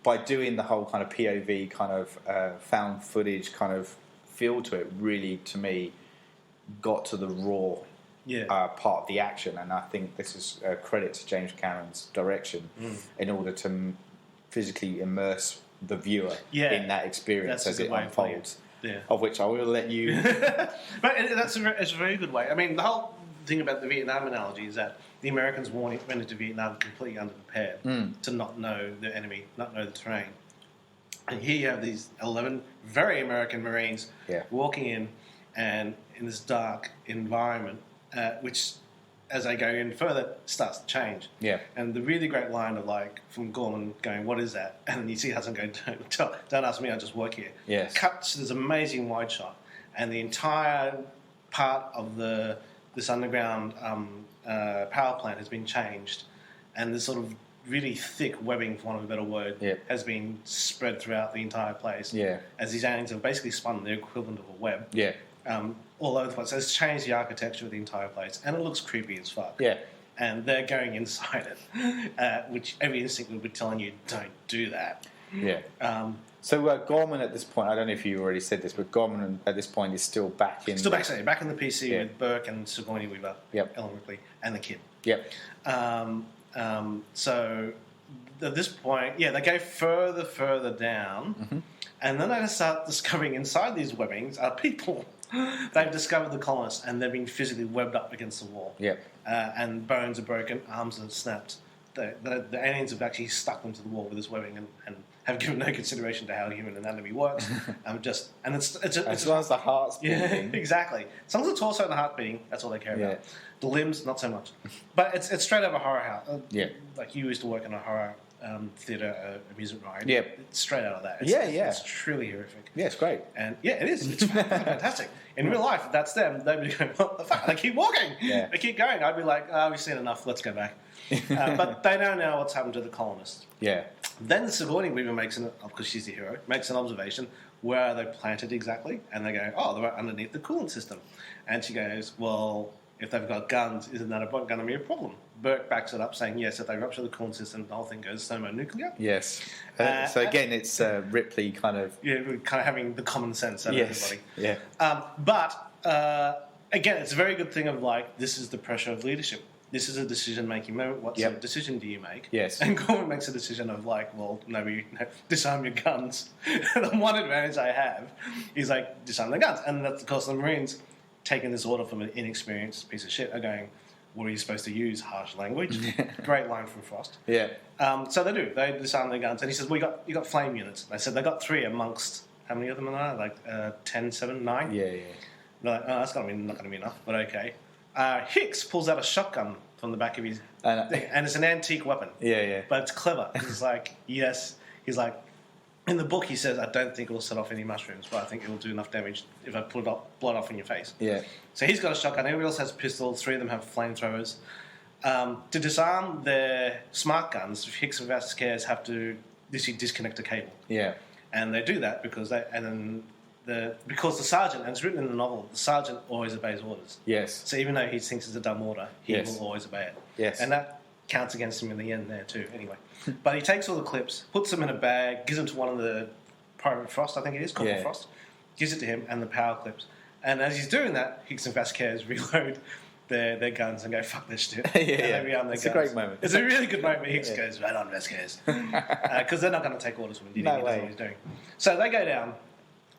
by doing the whole kind of POV kind of found footage kind of feel to it, really to me got to the raw part of the action, and I think this is a credit to James Cameron's direction in order to physically immerse the viewer in that experience as it unfolds. Yeah. Of which I will let you. But it's a very good way. I mean, the whole thing about the Vietnam analogy is that the Americans went into Vietnam completely underprepared to not know the enemy, not know the terrain. And here you have these 11 very American Marines walking in this dark environment, which, as they go in further, starts to change. Yeah. And the really great line of from Gorman going, "What is that?" And you see Hudson going, "Don't ask me, I just work here." Yes. Cuts this amazing wide shot, and the entire part of this underground power plant has been changed, and this sort of really thick webbing, for want of a better word, has been spread throughout the entire place. Yeah. As these aliens have basically spun the equivalent of a web. Yeah. All over the place. So it's changed the architecture of the entire place, and it looks creepy as fuck. Yeah. And they're going inside it, which every instinct would be telling you, don't do that. Yeah. So Gorman at this point, I don't know if you already said this, but Gorman at this point is still back in... Still back in the PC with Burke and Sigourney Weaver, Ellen Ripley, and the kid. Yep. So at this point, they go further down, and then they start discovering inside these webbings are people. They've discovered the colonists, and they've been physically webbed up against the wall. Yep. And bones are broken, arms are snapped. The aliens have actually stuck them to the wall with this webbing and have given no consideration to how human anatomy works. As long as the heart's beating. Exactly. As long as the torso and the heart beating, that's all they care about. The limbs, not so much. But it's straight out of a horror house. Like you used to work in a horror theatre amusement ride. Yeah. It's straight out of that. It's truly horrific. Yeah, it's great. And it is. It's fantastic. In real life, if that's them, they'd be going, what the fuck? They keep walking. Yeah. They keep going. I'd be like, we've seen enough. Let's go back. But they don't know what's happened to the colonists. Yeah. Then Sigourney Weaver because she's the hero, makes an observation. Where are they planted exactly? And they go, they're right underneath the coolant system. And she goes, well, if they've got guns, isn't that going to be a problem? Burke backs it up, saying, yes, if they rupture the coolant system, the whole thing goes thermonuclear. Yes. So again, it's Ripley kind of... Yeah, kind of having the common sense of everybody. Yeah. But again, it's a very good thing of this is the pressure of leadership. This is a decision-making moment. What sort of decision do you make? Yes. And Gorman makes a decision of disarm your guns. The one advantage I have is disarm the guns. And that's, of course, the Marines, taking this order from an inexperienced piece of shit, are going, what are you supposed to use? Harsh language? Great line from Frost. Yeah. So they do. They disarm their guns. And he says, you got flame units. They said they got 3 amongst, how many of them are there? 10, 7, 9? Yeah. They're like, that's not going to be enough, but okay. Hicks pulls out a shotgun from the back of his thing, and it's an antique weapon. Yeah. But it's clever. He's like, yes. He's like, in the book he says, I don't think it'll set off any mushrooms, but I think it'll do enough damage if I blow it off in your face. Yeah. So he's got a shotgun. Everybody else has pistols. 3 of them have flamethrowers. To disarm their smart guns, Hicks without scares have to disconnect a cable. Yeah. And they do that because because the sergeant, and it's written in the novel, the sergeant always obeys orders. Yes. So even though he thinks it's a dumb order, he will always obey it. Yes. And that counts against him in the end there too, anyway. But he takes all the clips, puts them in a bag, gives them to one of the Private Frost, I think it is, Corporal Frost, gives it to him, and the power clips. And as he's doing that, Hicks and Vasquez reload their guns and go, fuck this shit. Yeah, and yeah. they rearm their It's guns. a great moment. It's a really good moment. Hicks goes, right on, Vasquez. Because they're not going to take orders from him. No He doesn't know way. what he's doing. So they go down,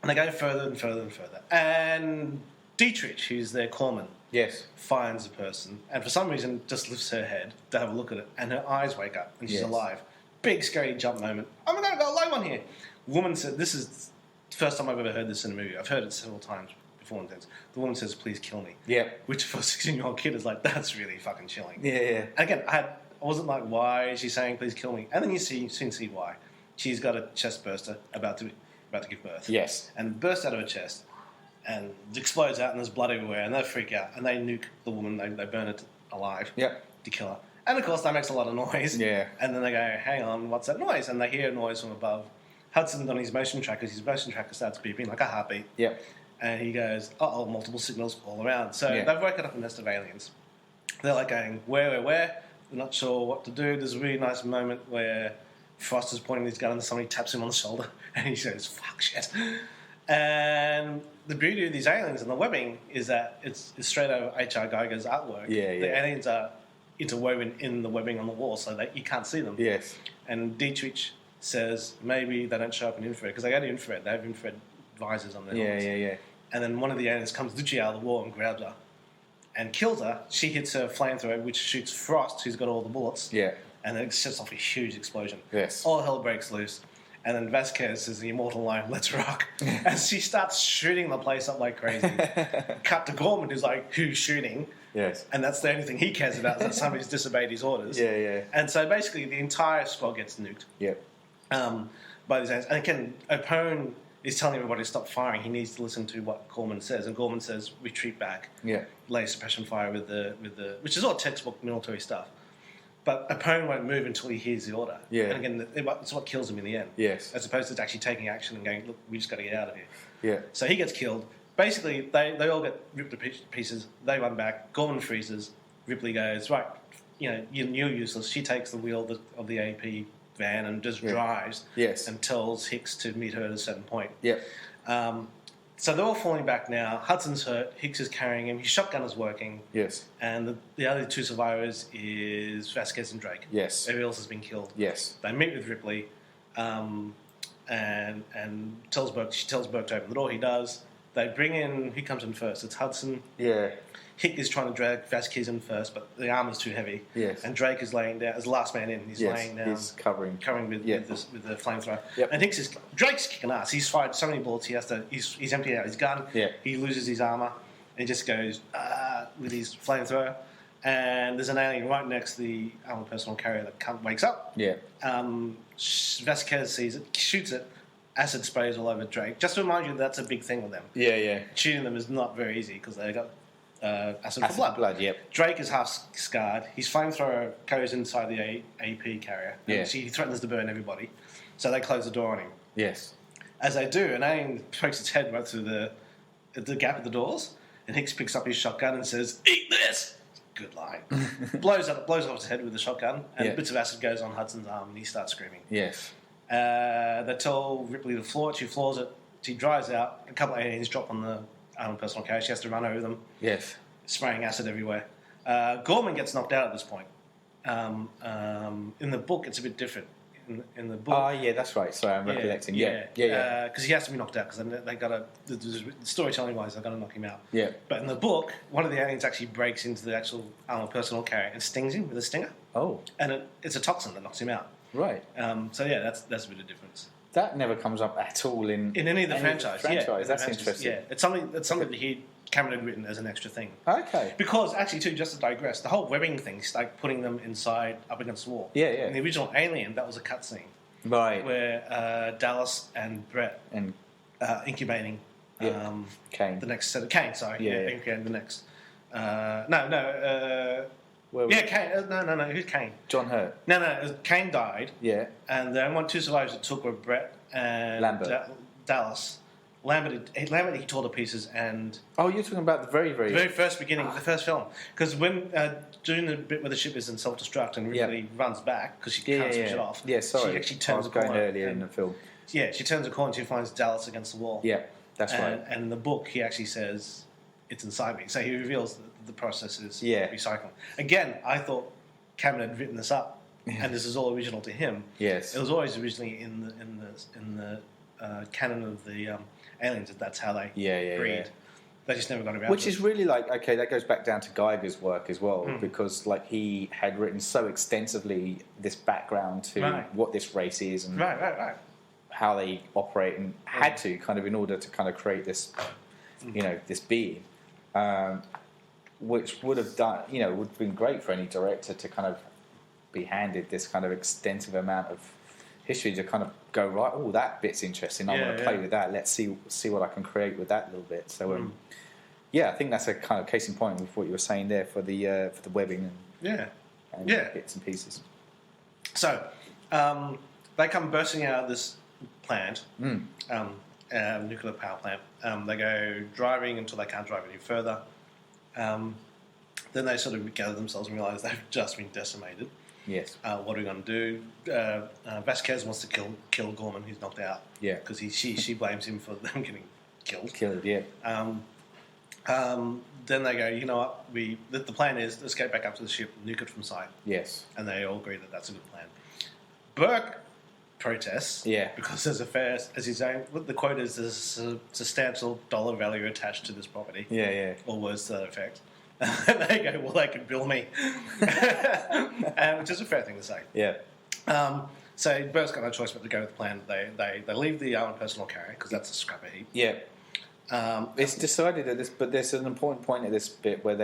and they go further and further and further. And Dietrich, who's their corpsman, Yes. finds the person, and for some reason just lifts her head to have a look at it, and her eyes wake up, and she's Yes. alive. Big, scary jump moment. Oh my God, I've got a live one here. Woman said, this is the first time I've ever heard this in a movie. I've heard it several times before and things. The woman says, please kill me. Yeah. Which for a 16-year-old kid is like, that's really fucking chilling. Yeah, yeah. And again, I wasn't like, why is she saying please kill me? And then you soon see why. She's got a chest burster about to give birth. Yes. And bursts out of her chest and it explodes out and there's blood everywhere and they freak out and they nuke the woman, they burn her alive Yep. to kill her. And of course that makes a lot of noise. Yeah. And then they go, hang on, what's that noise? And they hear a noise from above. Hudson's on his motion tracker starts beeping like a heartbeat. Yep. And he goes, uh-oh, multiple signals all around. So Yeah. they've woken up a nest of aliens. They're like going, where? They're not sure what to do. There's a really nice moment where Frost is pointing his gun and somebody taps him on the shoulder and he says, fuck shit. And the beauty of these aliens and the webbing is that it's straight over H.R. Geiger's artwork. Yeah, The yeah. aliens are interwoven in the webbing on the wall so that you can't see them. Yes. And Dietrich says maybe they don't show up in infrared because they go to infrared. They have infrared visors on their Yeah, helmets. yeah. And then one of the aliens comes literally out of the wall and grabs her and kills her. She hits her flamethrower, which shoots Frost, who's got all the bullets. Yeah. And then it sets off a huge explosion. Yes. All hell breaks loose. And then Vasquez says the immortal line, let's rock. And she starts shooting the place up like crazy. Cut to Gorman, who's like, who's shooting? Yes. And that's the only thing he cares about, is that somebody's disobeyed his orders. Yeah, yeah. And so basically the entire squad gets nuked. Yep. By these aliens. And again, Opone is telling everybody to stop firing. He needs to listen to what Gorman says. And Gorman says, retreat back. Yeah. Lay suppression fire with the which is all textbook military stuff. But Opone won't move until he hears the order. Yeah. And again, it's what kills him in the end. Yes. As opposed to actually taking action and going, look, we just got to get out of here. Yeah. So he gets killed. Basically, they all get ripped to pieces. They run back. Gorman freezes. Ripley goes, right, you're useless. She takes the wheel of the AP van and just drives. Yes. And tells Hicks to meet her at a certain point. Yep. So they're all falling back now. Hudson's hurt. Hicks is carrying him. His shotgun is working. Yes. And the other two survivors is Vasquez and Drake. Yes. Everybody else has been killed. Yes. They meet with Ripley, and tells Burke. She tells Burke to open the door. He does. They bring in. Who comes in first? It's Hudson. Yeah. Hick is trying to drag Vasquez in first, but the armor's too heavy. Yes. And Drake is laying down as the last man in. He's laying down. He's covering. With the flamethrower. Yep. And Drake's kicking ass. He's fired so many bullets. He's emptied out his gun. Yeah. He loses his armor and just goes with his flamethrower. And there's an alien right next to the armored personnel carrier that wakes up. Yeah. Vasquez sees it, shoots it. Acid sprays all over Drake. Just to remind you, that's a big thing with them. Yeah, yeah. Shooting them is not very easy because they got acid for blood. Yep. Drake is half scarred. His flamethrower goes inside the AP carrier. And Yeah. he threatens to burn everybody. So they close the door on him. Yes. As they do, an alien pokes its head right through the gap of the doors, and Hicks picks up his shotgun and says, "Eat this!" Good line. blows off his head with the shotgun, and bits of acid goes on Hudson's arm, and he starts screaming. Yes. They tell Ripley to floor it. She floors it. She dries out. A couple of aliens drop on the armored personnel carrier. She has to run over them, Yes. spraying acid everywhere. Gorman gets knocked out at this point. In the book, it's a bit different. In the book, Oh, yeah, that's right. Sorry, I'm recollecting. Yeah. Because he has to be knocked out because they got to. Storytelling wise, they've got to knock him out. Yeah. But in the book, one of the aliens actually breaks into the actual armored personnel carrier and stings him with a stinger, Oh, and it's a toxin that knocks him out. right. So yeah, that's a bit of difference. That never comes up at all in In any of the franchise. Yeah, That's interesting. Yeah, it's something that Cameron had written as an extra thing. Okay. Because actually, too, just to digress, the whole webbing thing, like putting them inside up against the wall. Yeah, yeah. In the original Alien, that was a cutscene Right. where Dallas and Brett And incubating Kane. the next set of Kane. Sorry, Yeah. incubating the next. Where was Kane. No. Who's Kane? John Hurt. No. It was Kane died, Yeah. and the only two survivors that took were Brett and Lambert. Dallas. Lambert he tore to pieces, and Oh, you're talking about the very, very... the very first beginning, the first film. Because when doing the bit where the ship is in self-destruct and Ripley runs back because she can't switch it off. Yeah, sorry. She actually turns I was the corner. going earlier in the film. Yeah, she turns the corner and she finds Dallas against the wall. Yeah. That's right. And in the book, he actually says it's inside me. So he reveals that the process is recycling. Again, I thought Cameron had written this up, and this is all original to him. Yes. It was always originally in the canon of the aliens. That's how they breed. Yeah. They just never got around. Which to it. is really that goes back down to Geiger's work as well, because he had written so extensively this background to what this race is and how they operate, and had to kind of in order to kind of create this, this being, which would have done, would have been great for any director to kind of be handed this kind of extensive amount of history to kind of go, right, oh, that bit's interesting, I want to play with that, let's see what I can create with that little bit. So I think that's a kind of case in point with what you were saying there for the webbing and bits and pieces. So they come bursting out of this plant, nuclear power plant. They go driving until they can't drive any further. Then they sort of gather themselves and realise they've just been decimated. Yes. What are we going to do? Vasquez wants to kill Gorman, who's knocked out. Yeah. Because she blames him for them getting killed. Then they go, you know what? The plan is let's get back up to the ship, nuke it from sight. Yes. And they all agree that that's a good plan. Burke protests. Yeah. Because there's as he's saying, the quote is there's a substantial dollar value attached to this property. Yeah. Or words to that effect. And they go, well, they can bill me. Which is a fair thing to say. Yeah. So Burke's got no choice but to go with the plan. They leave the armored personnel carrier because that's a scrapper heap. Yeah. It's decided at this, but there's an important point at this bit where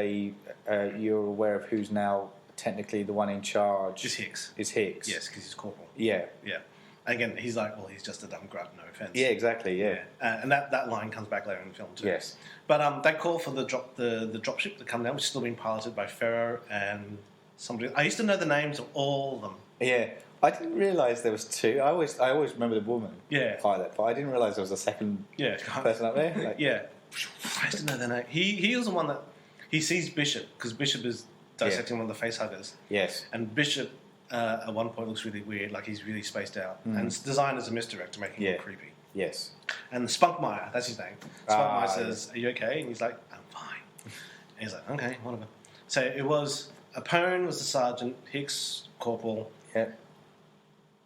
you're aware of who's now technically the one in charge. Is Hicks. Yes, because he's corporal. Yeah. Again, he's like, well, he's just a dumb grunt, no offence. Yeah, exactly, yeah. And that line comes back later in the film too. Yes. But they call for the dropship to come down, which is still being piloted by Ferro and somebody. I used to know the names of all of them. Yeah. I didn't realise there was two. I always remember the woman pilot, but I didn't realise there was a second person up there. I used to know their name. He was the one that he sees Bishop, because Bishop is dissecting one of the facehuggers. Yes. And Bishop at one point looks really weird, like he's really spaced out. And it's designed as a misdirect to make him look creepy. Yes. And Spunkmeyer, that's his name. Spunkmeyer says, are you okay? And he's like, I'm fine. And he's like, okay, whatever. So it was, Apone was the sergeant, Hicks, corporal. Yeah.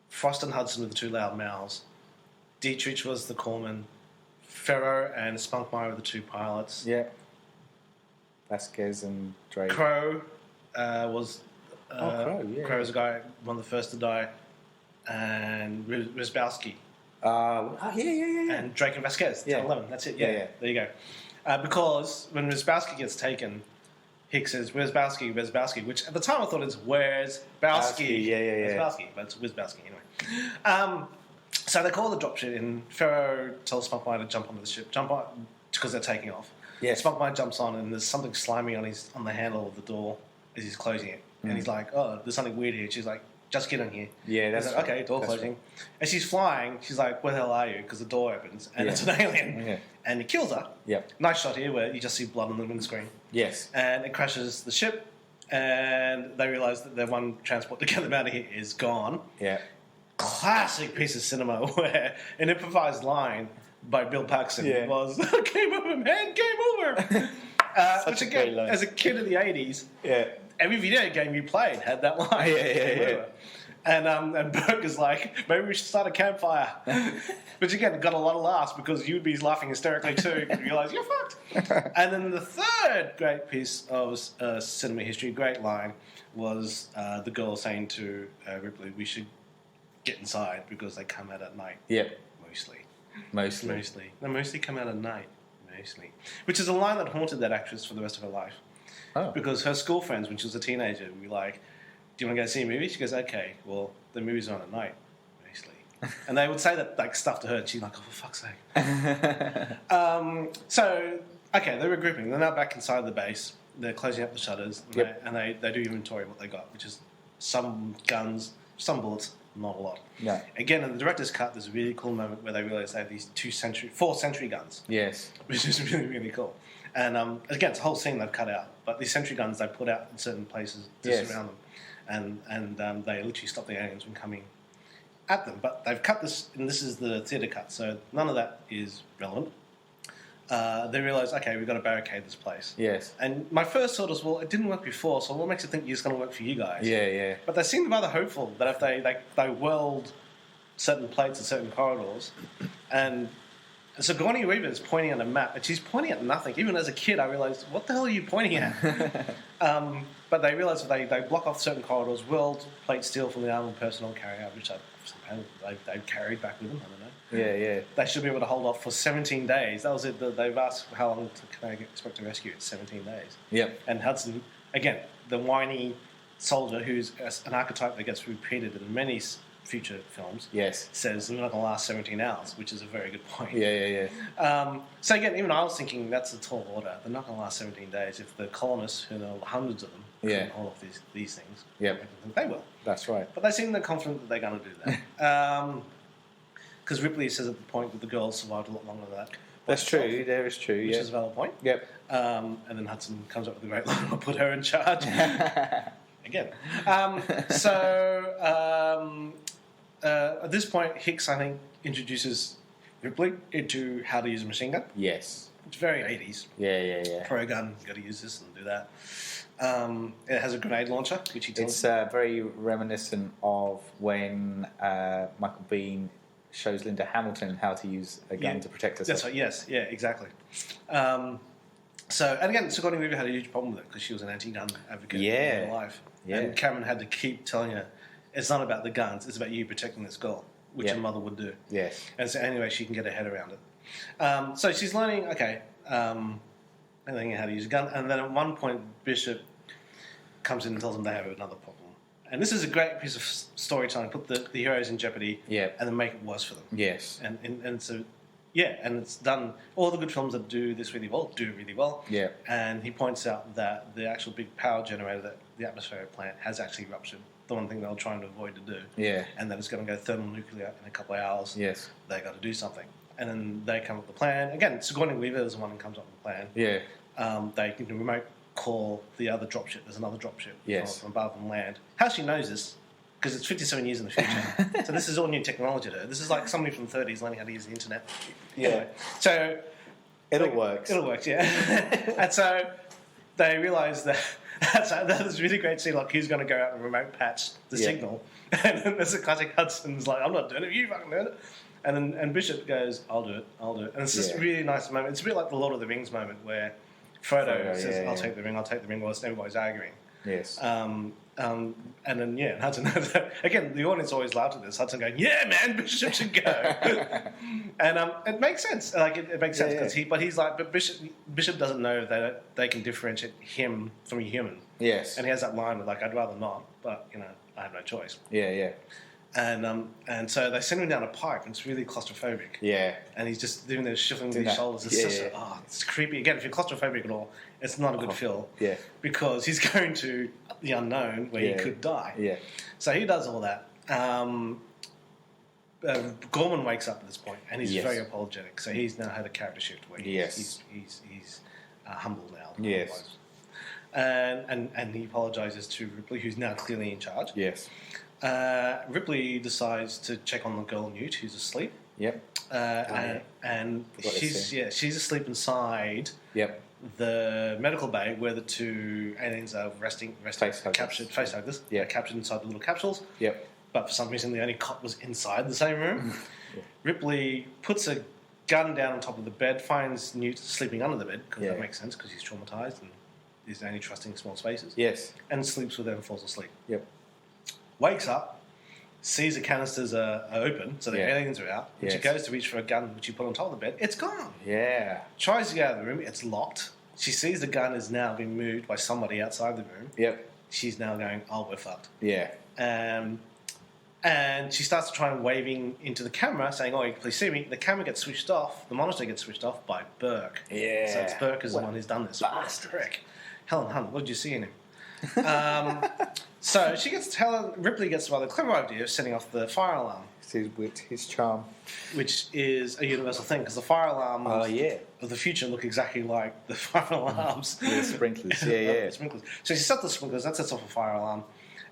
Frost and Hudson were the two loud mouths. Dietrich was the corpsman. Ferro and Spunkmeyer were the two pilots. Yeah. Vasquez and Drake. Crow was... Crow, yeah. Crow was the guy, one of the first to die. And Rizbowski. Yeah. And Drake and Vasquez, 10, 11. That's it. Yeah. There you go. Because when Rizbowski gets taken, Hicks says, "Where's Bowski? Where's Bowski?" Which at the time I thought it's "Where's Bowski?" Yeah. Bowski, but it's "Where's Bowski?" Anyway. So they call the dropship in. Ferro tells Spunkmeyer to jump onto the ship, jump on because they're taking off. Yes. Spunkmeyer jumps on, and there's something slimy on the handle of the door as he's closing it, and he's like, "Oh, there's something weird here." She's like, "Just get in here." Yeah, that's like, okay. Door closing. Right. As she's flying, she's like, "Where the hell are you?" Because the door opens, and it's an alien, and it kills her. Yep. Nice shot here where you just see blood on the windscreen. Yes. And it crashes the ship, and they realise that their one transport to get them out of here is gone. Yeah. Classic piece of cinema where an improvised line by Bill Paxton was "Game over, man, game over." Which again, as a kid in the '80s, every video game you played had that line. Yeah. And Burke is like, maybe we should start a campfire. Which again, got a lot of laughs because you'd be laughing hysterically too. You realise you're fucked. And then the third great piece of cinema history, great line, was the girl saying to Ripley, "We should get inside because they come out at night." Yep. Mostly. They mostly come out at night. Mostly. Which is a line that haunted that actress for the rest of her life. Oh. Because her school friends, when she was a teenager, would be like, "Do you want to go see a movie?" She goes, "Okay, well, the movies are on at night, mostly." And they would say that stuff to her, and she's like, "Oh, for fuck's sake." So, okay, they're regrouping. They're now back inside the base. They're closing up the shutters, and they do inventory of what they got, which is some guns, some bullets, not a lot. Yeah. Again, in the director's cut, there's a really cool moment where they realise they have these 4th century guns. Yes. Which is really, really cool. And again, it's a whole scene they've cut out. But these sentry guns they put out in certain places to surround them. And they literally stop the aliens from coming at them. But they've cut this, and this is the theatre cut, so none of that is relevant. they realise, okay, we've got to barricade this place. Yes. And my first thought was, well, it didn't work before, so what makes you think it's going to work for you guys? Yeah, yeah. But they seem rather hopeful that if they weld certain plates in certain corridors, and Sigourney Weaver is pointing at a map, and she's pointing at nothing. Even as a kid, I realised, what the hell are you pointing at? But they realise that they block off certain corridors, weld plate steel from the armoured personnel carrier, which they've carried back with them, I don't know. Yeah, yeah. They should be able to hold off for 17 days. That was it. They've asked how long can I expect to rescue? It's 17 days. Yep. And Hudson, again, the whiny soldier who's an archetype that gets repeated in many future films. Yes. Says they're not going to last 17 hours, which is a very good point. Yeah. So again, even I was thinking that's a tall order. They're not going to last 17 days. If the colonists, who know hundreds of them, can hold off these things, they will. That's right. But they seem confident that they're going to do that. Because Ripley says at the point that the girls survived a lot longer than that. That's true. There is true. Which is a valid point. Yep. And then Hudson comes up with a great line, I'll put her in charge. Again. At this point, Hicks, I think, introduces Ripley into how to use a machine gun. Yes. It's very 80s. Yeah. Pro gun, you've got to use this and do that. It has a grenade launcher, which he tells It's very reminiscent of when Michael Biehn shows Linda Hamilton how to use a gun to protect herself. That's right, yes, yeah, exactly. And again, Sigourney Weaver had a huge problem with it because she was an anti-gun advocate in her life. Yeah. And Cameron had to keep telling her, it's not about the guns, it's about you protecting this girl, which a mother would do. Yes. And so anyway, she can get her head around it. So she's learning, learning how to use a gun. And then at one point, Bishop comes in and tells them they have another problem. And this is a great piece of storytelling. Put the heroes in jeopardy and then make it worse for them. Yes. And so, and it's done. All the good films that do this really well do it really well. Yeah. And he points out that the actual big power generator that the atmospheric plant has actually ruptured. The one thing they were trying to avoid to do. Yeah. And that it's going to go thermonuclear in a couple of hours. Yes. They got to do something. And then they come up with the plan. Again, Sigourney Weaver is the one who comes up with the plan. Yeah. They can remote call the other dropship. There's another dropship from above and land. How she knows this? Because it's 57 years in the future. So this is all new technology to her. This is like somebody from the 30s learning how to use the internet. Yeah. Anyway, so it all works. It all works, yeah. And so they realise that that's really great to see. Like, who's going to go out and remote patch the signal? And then there's a classic Hudson's like, I'm not doing it. You fucking do it. And Bishop goes, I'll do it. And it's just a really nice moment. It's a bit like the Lord of the Rings moment where Frodo says, I'll take the ring, whilst everybody's arguing. Yes. And then, Hudson, again, the audience always laughed at this. Hudson going, yeah, man, Bishop should go. And it makes sense. Like, it makes sense because he's like, but Bishop doesn't know that they can differentiate him from a human. Yes. And he has that line with, like, I'd rather not, but, I have no choice. Yeah. And so they send him down a pipe, and it's really claustrophobic. Yeah. And he's just doing this, shuffling with his shoulders. It's it's creepy. Again, if you're claustrophobic at all, it's not a good feel. Yeah. Because he's going to the unknown where he could die. Yeah. So he does all that. Gorman wakes up at this point, and he's very apologetic. So he's now had a character shift where he's humble now. Yes. And he apologises to Ripley, who's now clearly in charge. Yes. Ripley decides to check on the girl Newt, who's asleep. Yep. And she's asleep inside. Yep. The medical bay where the two aliens are resting captured facehuggers. Yeah. Captured inside the little capsules. Yep. But for some reason, the only cot was inside the same room. Ripley puts a gun down on top of the bed, finds Newt sleeping under the bed because that makes sense because he's traumatized and is only trusting small spaces. Yes. And sleeps with them and falls asleep. Yep. Wakes up, sees the canisters are open, so the aliens are out. When she goes to reach for a gun, which she put on top of the bed, it's gone. Yeah. Tries to get out of the room, it's locked. She sees the gun is now being moved by somebody outside the room. Yep. She's now going, oh, we're fucked. Yeah. And she starts to try and waving into the camera, saying, oh, please see me. The camera gets switched off, the monitor gets switched off by Burke. Yeah. So it's Burke is the one who's done this. Bastard. Helen Hunt, what did you see in him? So Ripley gets the rather clever idea of setting off the fire alarm. His charm. Which is a universal thing, because the fire alarms of the future look exactly like the fire alarms. The sprinklers, sprinklers. So she sets the sprinklers, that sets off a fire alarm,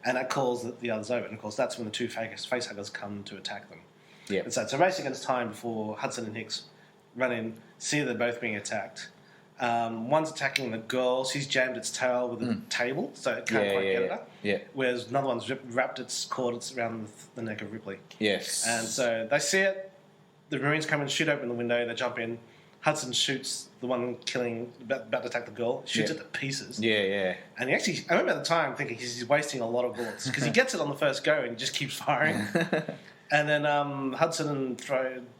and that calls the others over. And of course, that's when the two facehuggers come to attack them. Yeah. And so it's a race against time before Hudson and Hicks run in, see they're both being attacked. One's attacking the girl. She's jammed its tail with a table, so it can't quite get at her. Yeah. Whereas another one's wrapped its cord around the neck of Ripley. Yes. And so they see it. The Marines come and shoot open the window. They jump in. Hudson shoots the one about to attack the girl. Shoots it to pieces. Yeah. And he actually, I remember at the time thinking he's wasting a lot of bullets because he gets it on the first go and he just keeps firing. And then Hudson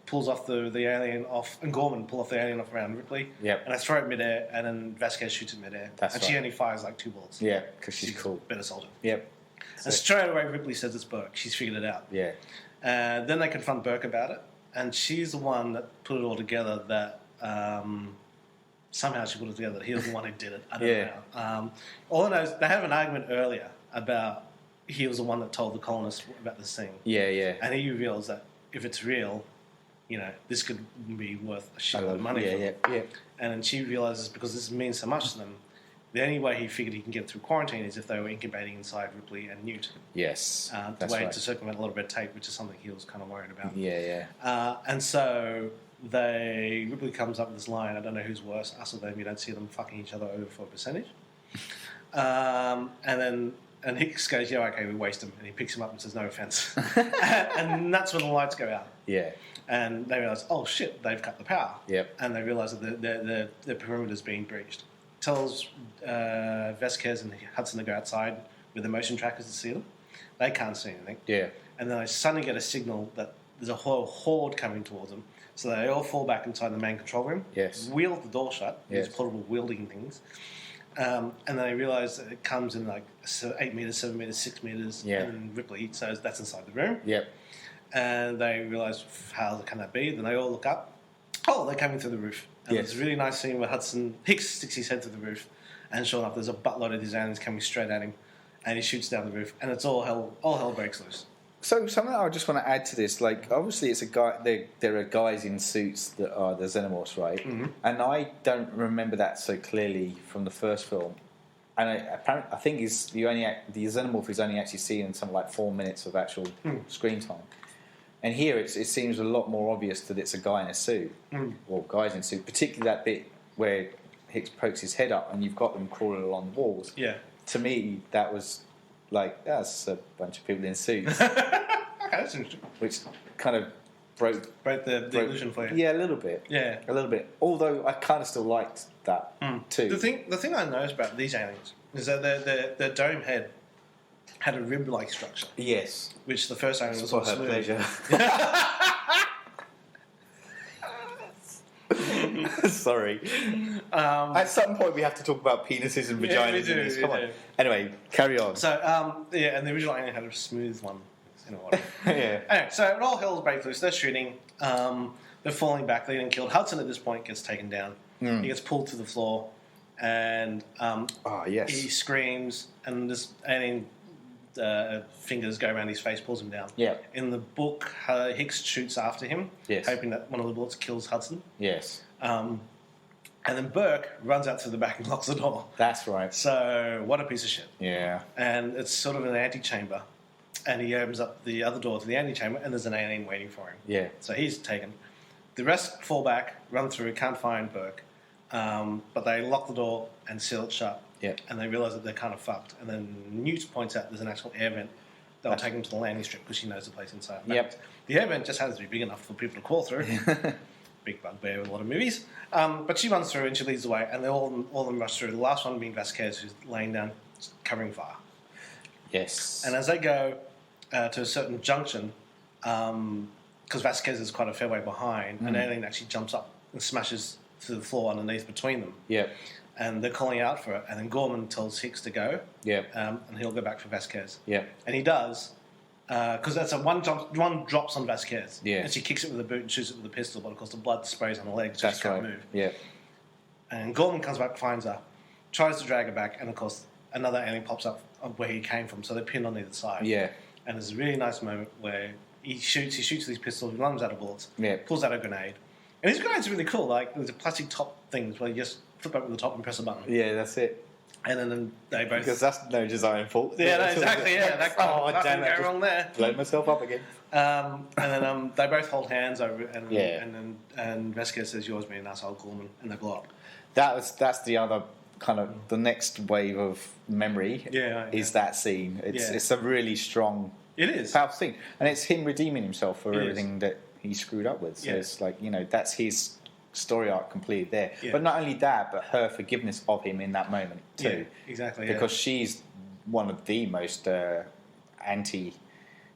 pulls off the alien off, and Gorman pull off the alien off around Ripley. Yep. And I throw it midair, and then Vasquez shoots it midair. She only fires like 2 bullets. Yeah, because she's cool. A better soldier. Yep. And straight away Ripley says it's Burke. She's figured it out. Yeah. Then they confront Burke about it, and she's the one that put it all together that somehow she put it together that he was the one who did it. I don't know. All I know is they have an argument earlier about he was the one that told the colonists about this thing. Yeah. And he reveals that if it's real, this could be worth a shitload of money. Yeah. And then she realizes because this means so much to them, the only way he figured he can get through quarantine is if they were incubating inside Ripley and Newt. Yes. The way to circumvent a lot of red tape, which is something he was kind of worried about. Yeah. And so Ripley comes up with this line, I don't know who's worse, us or them, you don't see them fucking each other over for a percentage. And Hicks goes, yeah, okay, we waste him. And he picks him up and says, no offence. And that's when the lights go out. Yeah. And they realise, oh shit, they've cut the power. Yep. And they realise that the perimeter's being breached. Tells Vasquez and Hudson to go outside with the motion trackers to see them. They can't see anything. Yeah. And then they suddenly get a signal that there's a whole horde coming towards them. So they all fall back inside the main control room. Yes. Wheel the door shut. Yes. These portable wielding things. And then they realise that it comes in like 8 metres, 7 metres, 6 metres. Yeah. And Ripley, so that's inside the room. Yep. And they realise, how can that be? Then they all look up. Oh, they're coming through the roof. And there's a really nice scene where Hicks sticks his head through the roof. And sure enough, there's a buttload of these aliens coming straight at him. And he shoots down the roof. And it's all hell breaks loose. So something I just want to add to this, like obviously it's a guy. There are guys in suits that are the xenomorphs, right? Mm-hmm. And I don't remember that so clearly from the first film. And I think the xenomorph is only actually seen in something like 4 minutes of actual screen time. And here it seems a lot more obvious that it's a guy in a suit, or guys in a suit, particularly that bit where Hicks pokes his head up and you've got them crawling along the walls. Yeah. To me, that was like, that's a bunch of people in suits. Okay, that's interesting. Which kind of broke the illusion for you. Yeah, a little bit. Yeah. A little bit. Although I kind of still liked that too. The thing I noticed about these aliens is that their dome head had a rib-like structure. Yes. Which the first alien was for all her smooth. pleasure. Sorry. At some point we have to talk about penises and vaginas in this. Come on. Anyway, carry on. So, and the original alien had a smooth one. You know what? Yeah. Anyway, so it all hell's breaks loose. They're shooting. They're falling back. They're getting killed. Hudson at this point gets taken down. He gets pulled to the floor, and he screams, and this alien fingers go around his face, pulls him down. Yeah. In the book, Hicks shoots after him, hoping that one of the bullets kills Hudson. Yes. And then Burke runs out through the back and locks the door. That's right. So, what a piece of shit. Yeah. And it's sort of an antechamber. And he opens up the other door to the antechamber, and there's an alien waiting for him. Yeah. So he's taken. The rest fall back, run through, can't find Burke. But they lock the door and seal it shut. Yeah. And they realise that they're kind of fucked. And then Newt points out there's an actual air vent that will take him to the landing strip because she knows the place inside. Yep. The air vent just has to be big enough for people to crawl through. Big bugbear with a lot of movies. But she runs through and she leads the way, and they all of them rush through. The last one being Vasquez, who's laying down, covering fire. Yes. And as they go to a certain junction, because Vasquez is quite a fair way behind, an alien actually jumps up and smashes to the floor underneath between them. Yeah. And they're calling out for it, and then Gorman tells Hicks to go. Yeah. And he'll go back for Vasquez. Yeah. And he does, because that's one drops on Vasquez. Yeah. And she kicks it with a boot and shoots it with a pistol, but of course the blood sprays on the legs. That's she can't right. move. Yeah. And Gorman comes back, finds her, tries to drag her back, and of course another alien pops up where he came from, so they're pinned on either side. Yeah. And there's a really nice moment where he shoots these pistols, he runs out of bullets, yeah. Pulls out a grenade. And his grenade's really cool, like there's a plastic top thing where you just flip over the top and press a button. Yeah, that's it. And then they both... Because that's no design fault. Yeah, no, exactly, yeah. That damn it. go wrong there. Blow myself up again. And then they both hold hands over, and Vesca says, "Yours, me, an asshole, Gorman," and they blow up. That's the other kind of the next wave of memory. Is that scene? It's a really strong. It is powerful scene, and it's him redeeming himself for everything that he screwed up with. So it's like that's his story arc completed there. Yeah. But not only that, but her forgiveness of him in that moment too. Yeah, exactly. Because she's one of the most anti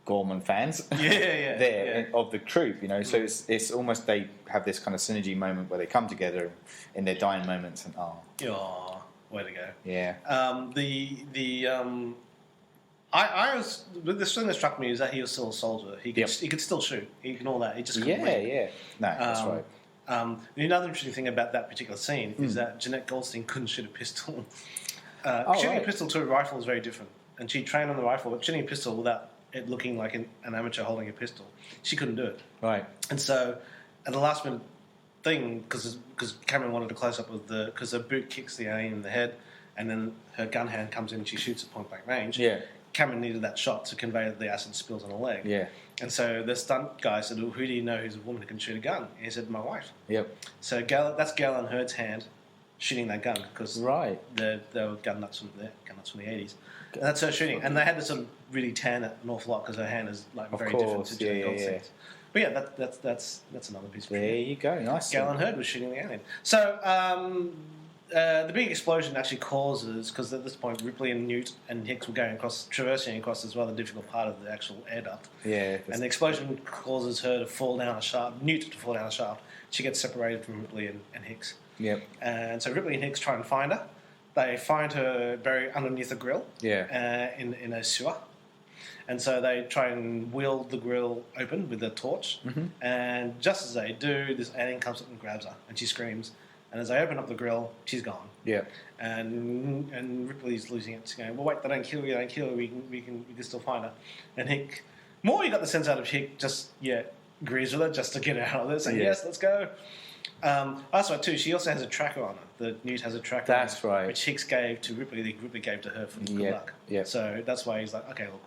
Gorman fans of the troupe, so it's almost they have this kind of synergy moment where they come together in their dying moments and way to go. I was the thing that struck me is that he was still a soldier. He could still shoot. He can all that. He just couldn't win. No, that's right. The other interesting thing about that particular scene is that Jeanette Goldstein couldn't shoot a pistol. Shooting a pistol to a rifle is very different, and she trained on the rifle, but shooting a pistol without it looking like an amateur holding a pistol, she couldn't do it. Right. And so, at the last minute thing, because Cameron wanted a close up of because her boot kicks the alien in the head, and then her gun hand comes in and she shoots at point blank range. Yeah. Cameron needed that shot to convey that the acid spills on her leg. Yeah. And so the stunt guy said, "Well, who do you know who's a woman who can shoot a gun?" And he said, "My wife." Yep. So that's Galen Hurd's hand shooting that gun because they were gun nuts from the 80s. And that's her shooting. And they had to sort of really tan it an awful lot because her hand is like very different to Jeanette Goldstein's. But yeah, that's another piece of trivia. There you go, nice. Galen Hurd was shooting the alien. So the big explosion actually causes, because at this point Ripley and Newt and Hicks were traversing across this rather difficult part of the actual air duct. Yeah. And the explosion causes her to fall down a shaft, Newt to fall down a shaft. She gets separated from Ripley and Hicks. Yep. And so Ripley and Hicks try and find her. They find her buried underneath a grill. Yeah. In a sewer. And so they try and wheel the grill open with a torch. Mm-hmm. And just as they do, this alien comes up and grabs her, and she screams. And as they open up the grill, she's gone. Yeah. And Ripley's losing it. She's going, "Well, wait, they don't kill you. They don't kill her. We can still find her." And Hick, more you got the sense out of Hick, just agrees with her just to get her out of this. And yes, let's go. That's right too. She also has a tracker on her. The Newt has a tracker. That's right. Which Hicks gave to Ripley. Ripley gave to her for good luck. Yeah. So that's why he's like, okay, look,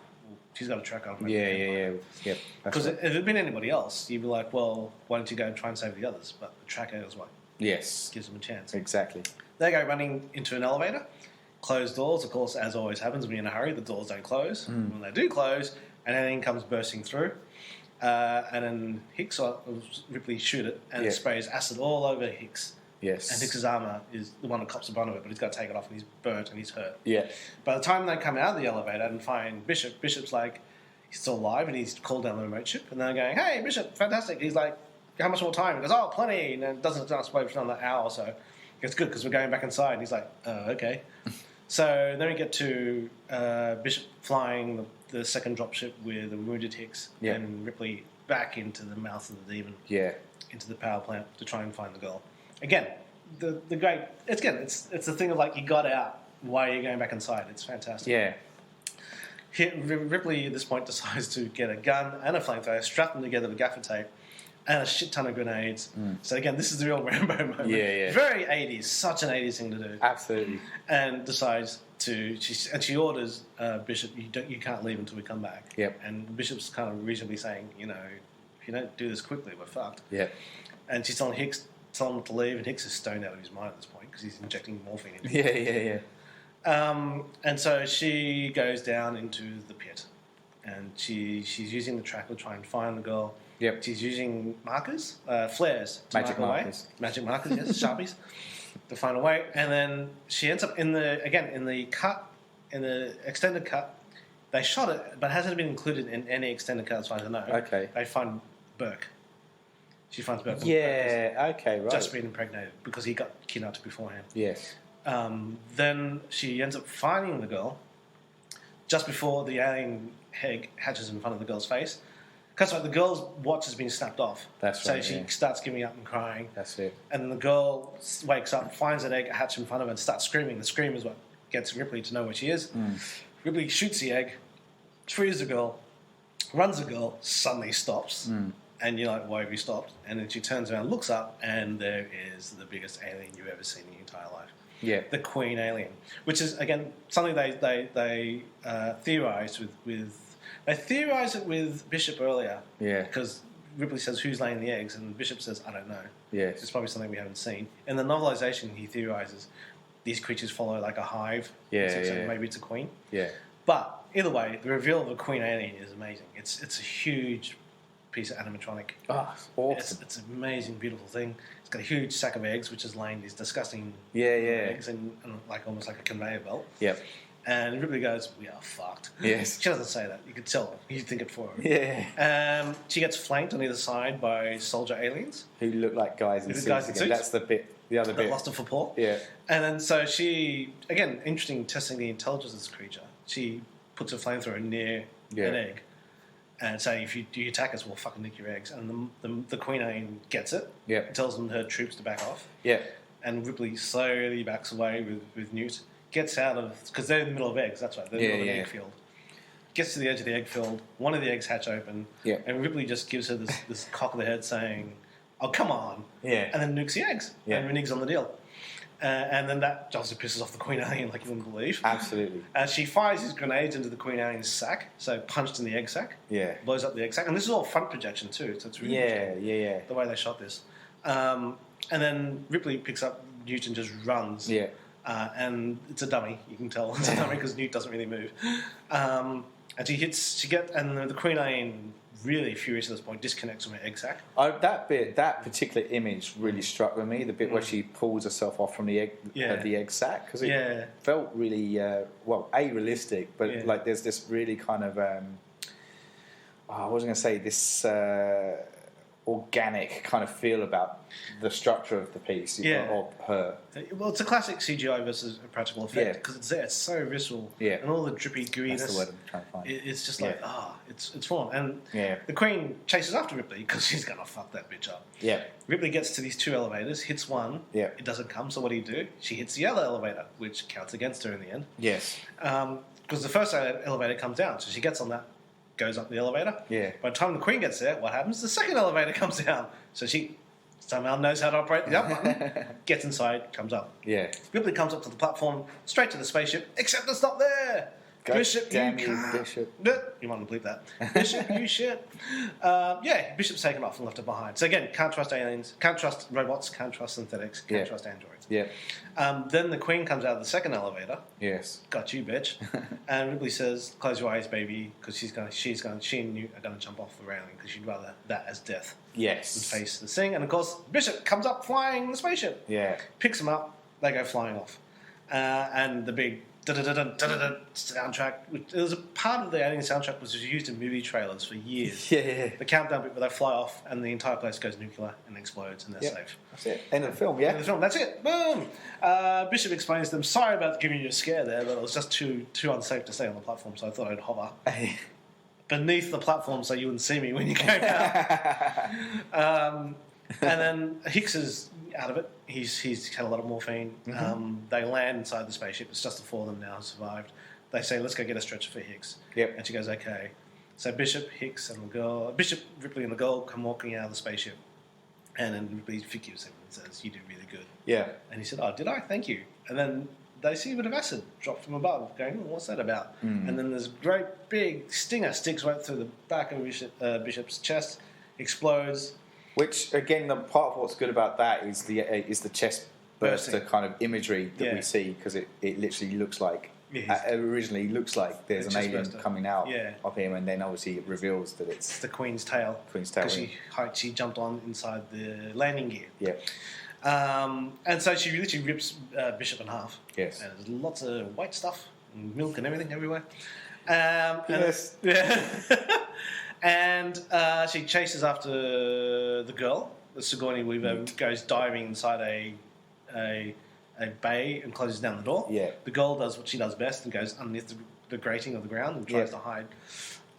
she's got a tracker on her. Yeah. Because if it had been anybody else, you'd be like, well, why don't you go and try and save the others? But the tracker is what. Yes. Gives them a chance. Exactly. They go running into an elevator. Closed doors, of course, as always happens when you're in a hurry, the doors don't close. When they do close, an alien comes bursting through. And then Hicks or Ripley shoot it, and it sprays acid all over Hicks. Yes. And Hicks's armour is the one that cops the brunt of it, but he's got to take it off, and he's burnt and he's hurt. Yeah. By the time they come out of the elevator and find Bishop's like, he's still alive, and he's called down the remote ship, and they're going, "Hey, Bishop, fantastic." He's like, "How much more time?" He goes, "Oh, plenty." And it doesn't explode for another hour or so. It's good because we're going back inside. And he's like, "Okay." So then we get to Bishop flying the second dropship with the wounded Hicks and Ripley back into the mouth of the demon. Yeah. Into the power plant to try and find the girl. Again, the great. It's the thing of like, you got out. Why are you going back inside? It's fantastic. Yeah. Ripley at this point decides to get a gun and a flamethrower, strap them together with gaffer tape, and a shit ton of grenades. So again, this is the real Rambo moment. Yeah. Very 80s, such an 80s thing to do. Absolutely. And decides she orders Bishop, you can't leave until we come back. Yep. And Bishop's kind of reasonably saying, if you don't do this quickly, we're fucked. Yep. And she's telling him to leave, and Hicks is stoned out of his mind at this point because he's injecting morphine into him. Yeah. And so she goes down into the pit, and she's using the tracker to try and find the girl. Yep. She's using markers, flares. Magic markers. Magic markers, yes, Sharpies, to find a way. And then she ends up in the extended cut. They shot it, but it hasn't been included in any extended cut as far as I know. Okay. They find Burke. She finds Burke. Yeah, okay, right. Just being impregnated because he got kidnapped beforehand. Yes. Then she ends up finding the girl just before the alien egg hatches in front of the girl's face. Because the girl's watch has been snapped off. That's right. So she starts giving up and crying. That's it. And then the girl wakes up, finds an egg hatch in front of her, and starts screaming. The scream is what gets Ripley to know where she is. Ripley shoots the egg, frees the girl, runs the girl, suddenly stops. And you're like, why have you stopped? And then she turns around, looks up, and there is the biggest alien you've ever seen in your entire life. the queen alien, which is again something they theorized with. They theorized it with Bishop earlier, because Ripley says who's laying the eggs, and Bishop says I don't know. Yes, it's probably something we haven't seen. In the novelization, he theorizes these creatures follow like a hive. So maybe it's a queen. Yeah, but either way, the reveal of a queen alien is amazing. It's a huge piece of animatronic. Oh, it's awesome. It's an amazing, beautiful thing. It's got a huge sack of eggs, which is laying these disgusting eggs and like almost like a conveyor belt. Yep. And Ripley goes, "We are fucked." Yes. She doesn't say that. You could tell. You think it for her. Yeah. She gets flanked on either side by soldier aliens who look like guys in suits again. That's the other bit. Lost her for Paul. Yeah. And then so she, again, interesting testing the intelligence of this creature. She puts a flamethrower near an egg and saying, if you attack us, we'll fucking nick your eggs. And the Queen Alien gets it. Yeah. Tells them her troops to back off. Yeah. And Ripley slowly backs away with Newt. Gets out of, because they're in the middle of eggs, that's right. They're in the middle of an egg field. Gets to the edge of the egg field. One of the eggs hatch open. Yeah. And Ripley just gives her this cock of the head saying, "Oh, come on." Yeah. And then nukes the eggs. Yeah. And reneges on the deal. And then that obviously pisses off the Queen Alien like you wouldn't believe. Absolutely. She fires these grenades into the Queen Alien's sack, so punched in the egg sack. Yeah. Blows up the egg sack. And this is all front projection too, so it's really the way they shot this. And then Ripley picks up Newt and just runs. Yeah. And it's a dummy, you can tell. It's a dummy because Newt doesn't really move. And the Queen Alien, really furious at this point, disconnects from her egg sac. That particular image really struck with me. The bit where she pulls herself off from the egg sac, because it felt really realistic, but like there's this really kind of I was going to say this organic kind of feel about the structure of the piece of her. Well, it's a classic CGI versus a practical effect because it's there. It's so visceral, and all the drippy gooiness. That's the word I'm trying to find. It's just like it's full on. And the Queen chases after Ripley because she's gonna fuck that bitch up. Yeah. Ripley gets to these two elevators, hits one. Yeah. It doesn't come. So what do? She hits the other elevator, which counts against her in the end. Yes. Because the first elevator comes down, so she gets on that. Goes up the elevator. Yeah. By the time the Queen gets there, what happens? The second elevator comes down. So she somehow knows how to operate the up button. Gets inside, comes up. Yeah. Ripley comes up to the platform, straight to the spaceship, except it's not there. Bishop, you can't. Bishop. You want to bleep that. Bishop, you shit. Bishop's taken off and left her behind. So again, can't trust aliens, can't trust robots, can't trust synthetics, can't trust androids. Yeah. Then the Queen comes out of the second elevator. Yes. Got you, bitch. And Ripley says, "Close your eyes, baby," because she and Newt are going to jump off the railing because she'd rather that as death. Yes. Than face the thing. And of course, Bishop comes up flying the spaceship. Yeah. Picks them up. They go flying off. And the big soundtrack. There was a part of the Alien soundtrack was used in movie trailers for years. Yeah. The countdown bit where they fly off and the entire place goes nuclear and explodes and they're safe. That's it. End of the film. Yeah. End of the film. That's it. Boom. Bishop explains to them, "Sorry about giving you a scare there, but it was just too unsafe to stay on the platform, so I thought I'd hover beneath the platform so you wouldn't see me when you came down." And then Hicks is out of it. He's had a lot of morphine. Mm-hmm. They land inside the spaceship. It's just the four of them now who survived. They say, "Let's go get a stretcher for Hicks." Yep. And she goes, "Okay." So Bishop, Hicks, and Ripley and the girl come walking out of the spaceship. And then Ripley forgives him and says, "You did really good." Yeah. And he said, "Oh, did I? Thank you." And then they see a bit of acid drop from above, going, "What's that about?" Mm. And then this great big stinger sticks right through the back of Bishop's chest, explodes. Which, again, the part of what's good about that is the chest burster kind of imagery that we see, because it literally looks like, originally looks like there's an alien coming out of him, and then obviously it reveals that it's the Queen's tail. Because she jumped on inside the landing gear. Yeah. And so she literally rips Bishop in half. Yes. And there's lots of white stuff and milk and everything everywhere. Yes. And she chases after the girl. The Sigourney Weaver goes diving inside a bay and closes down the door. Yeah. The girl does what she does best and goes underneath the grating of the ground and tries to hide.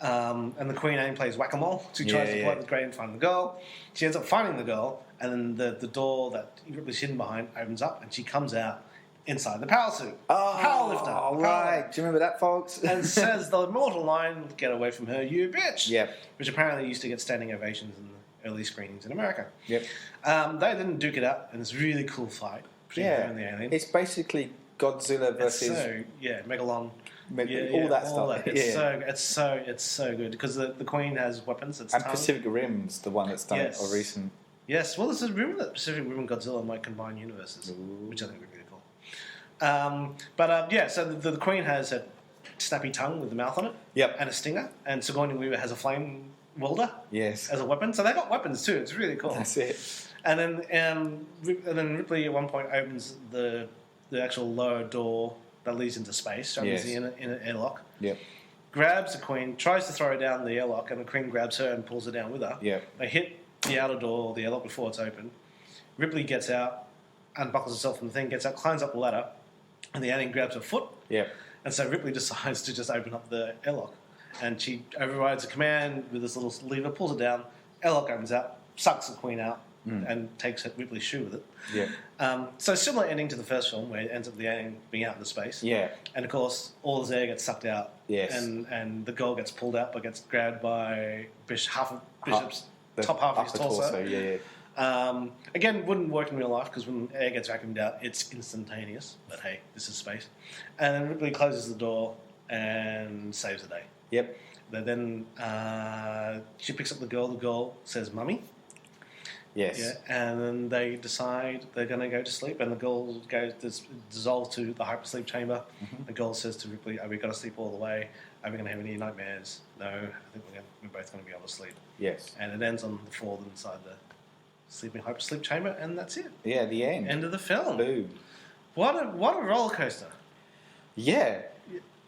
And the Queen Anne plays whack-a-mole. She tries to point the grating and find the girl. She ends up finding the girl, and then the door that Ripley's hidden behind opens up, and she comes out inside the power suit. Power lifter. Oh, right. Do you remember that, folks? And says the immortal line, "Get away from her, you bitch." Yep. Which apparently used to get standing ovations in the early screenings in America. Yep. They then duke it out in this really cool fight. between him and the alien. It's basically Godzilla versus Megalon. all that stuff. It's so good because the Queen has weapons. And Pacific Rim's the one that's done it of recent. Yes, well, there's a rumor that Pacific Rim and Godzilla might combine universes, which I think would be really cool. So the Queen has a snappy tongue with the mouth on it, and a stinger, and Sigourney Weaver has a flame welder, as a weapon. So they got weapons too. It's really cool. That's it. And then Ripley at one point opens the actual lower door that leads into space. So he's in an airlock. Yep. Grabs the Queen, tries to throw her down the airlock, and the Queen grabs her and pulls her down with her. Yep. They hit the outer door, the airlock, before it's open. Ripley gets out, unbuckles herself from the thing, gets out, climbs up the ladder, and the alien grabs her foot. Yep. And so Ripley decides to just open up the airlock. And she overrides a command with this little lever, pulls it down, airlock opens out, sucks the Queen out, and takes Ripley's shoe with it. Yeah. So similar ending to the first film, where it ends up the alien being out in the space. Yeah. And of course, all his air gets sucked out. Yes. And the girl gets pulled out, but gets grabbed by half of Bishop's top half of his torso. Again, wouldn't work in real life because when air gets vacuumed out, it's instantaneous. But hey, this is space. And then Ripley closes the door and saves the day. Yep. But then she picks up the girl. The girl says, "Mummy." Yes. Yeah, and then they decide they're going to go to sleep, and the girl goes dissolved to the hypersleep chamber. Mm-hmm. The girl says to Ripley, "Are we going to sleep all the way? Are we going to have any nightmares?" "No, I think we're both going to be able to sleep." Yes. And it ends on the four of them inside the sleeping hypersleep chamber, and that's it. Yeah, the end. End of the film. Boom. What a roller coaster. Yeah.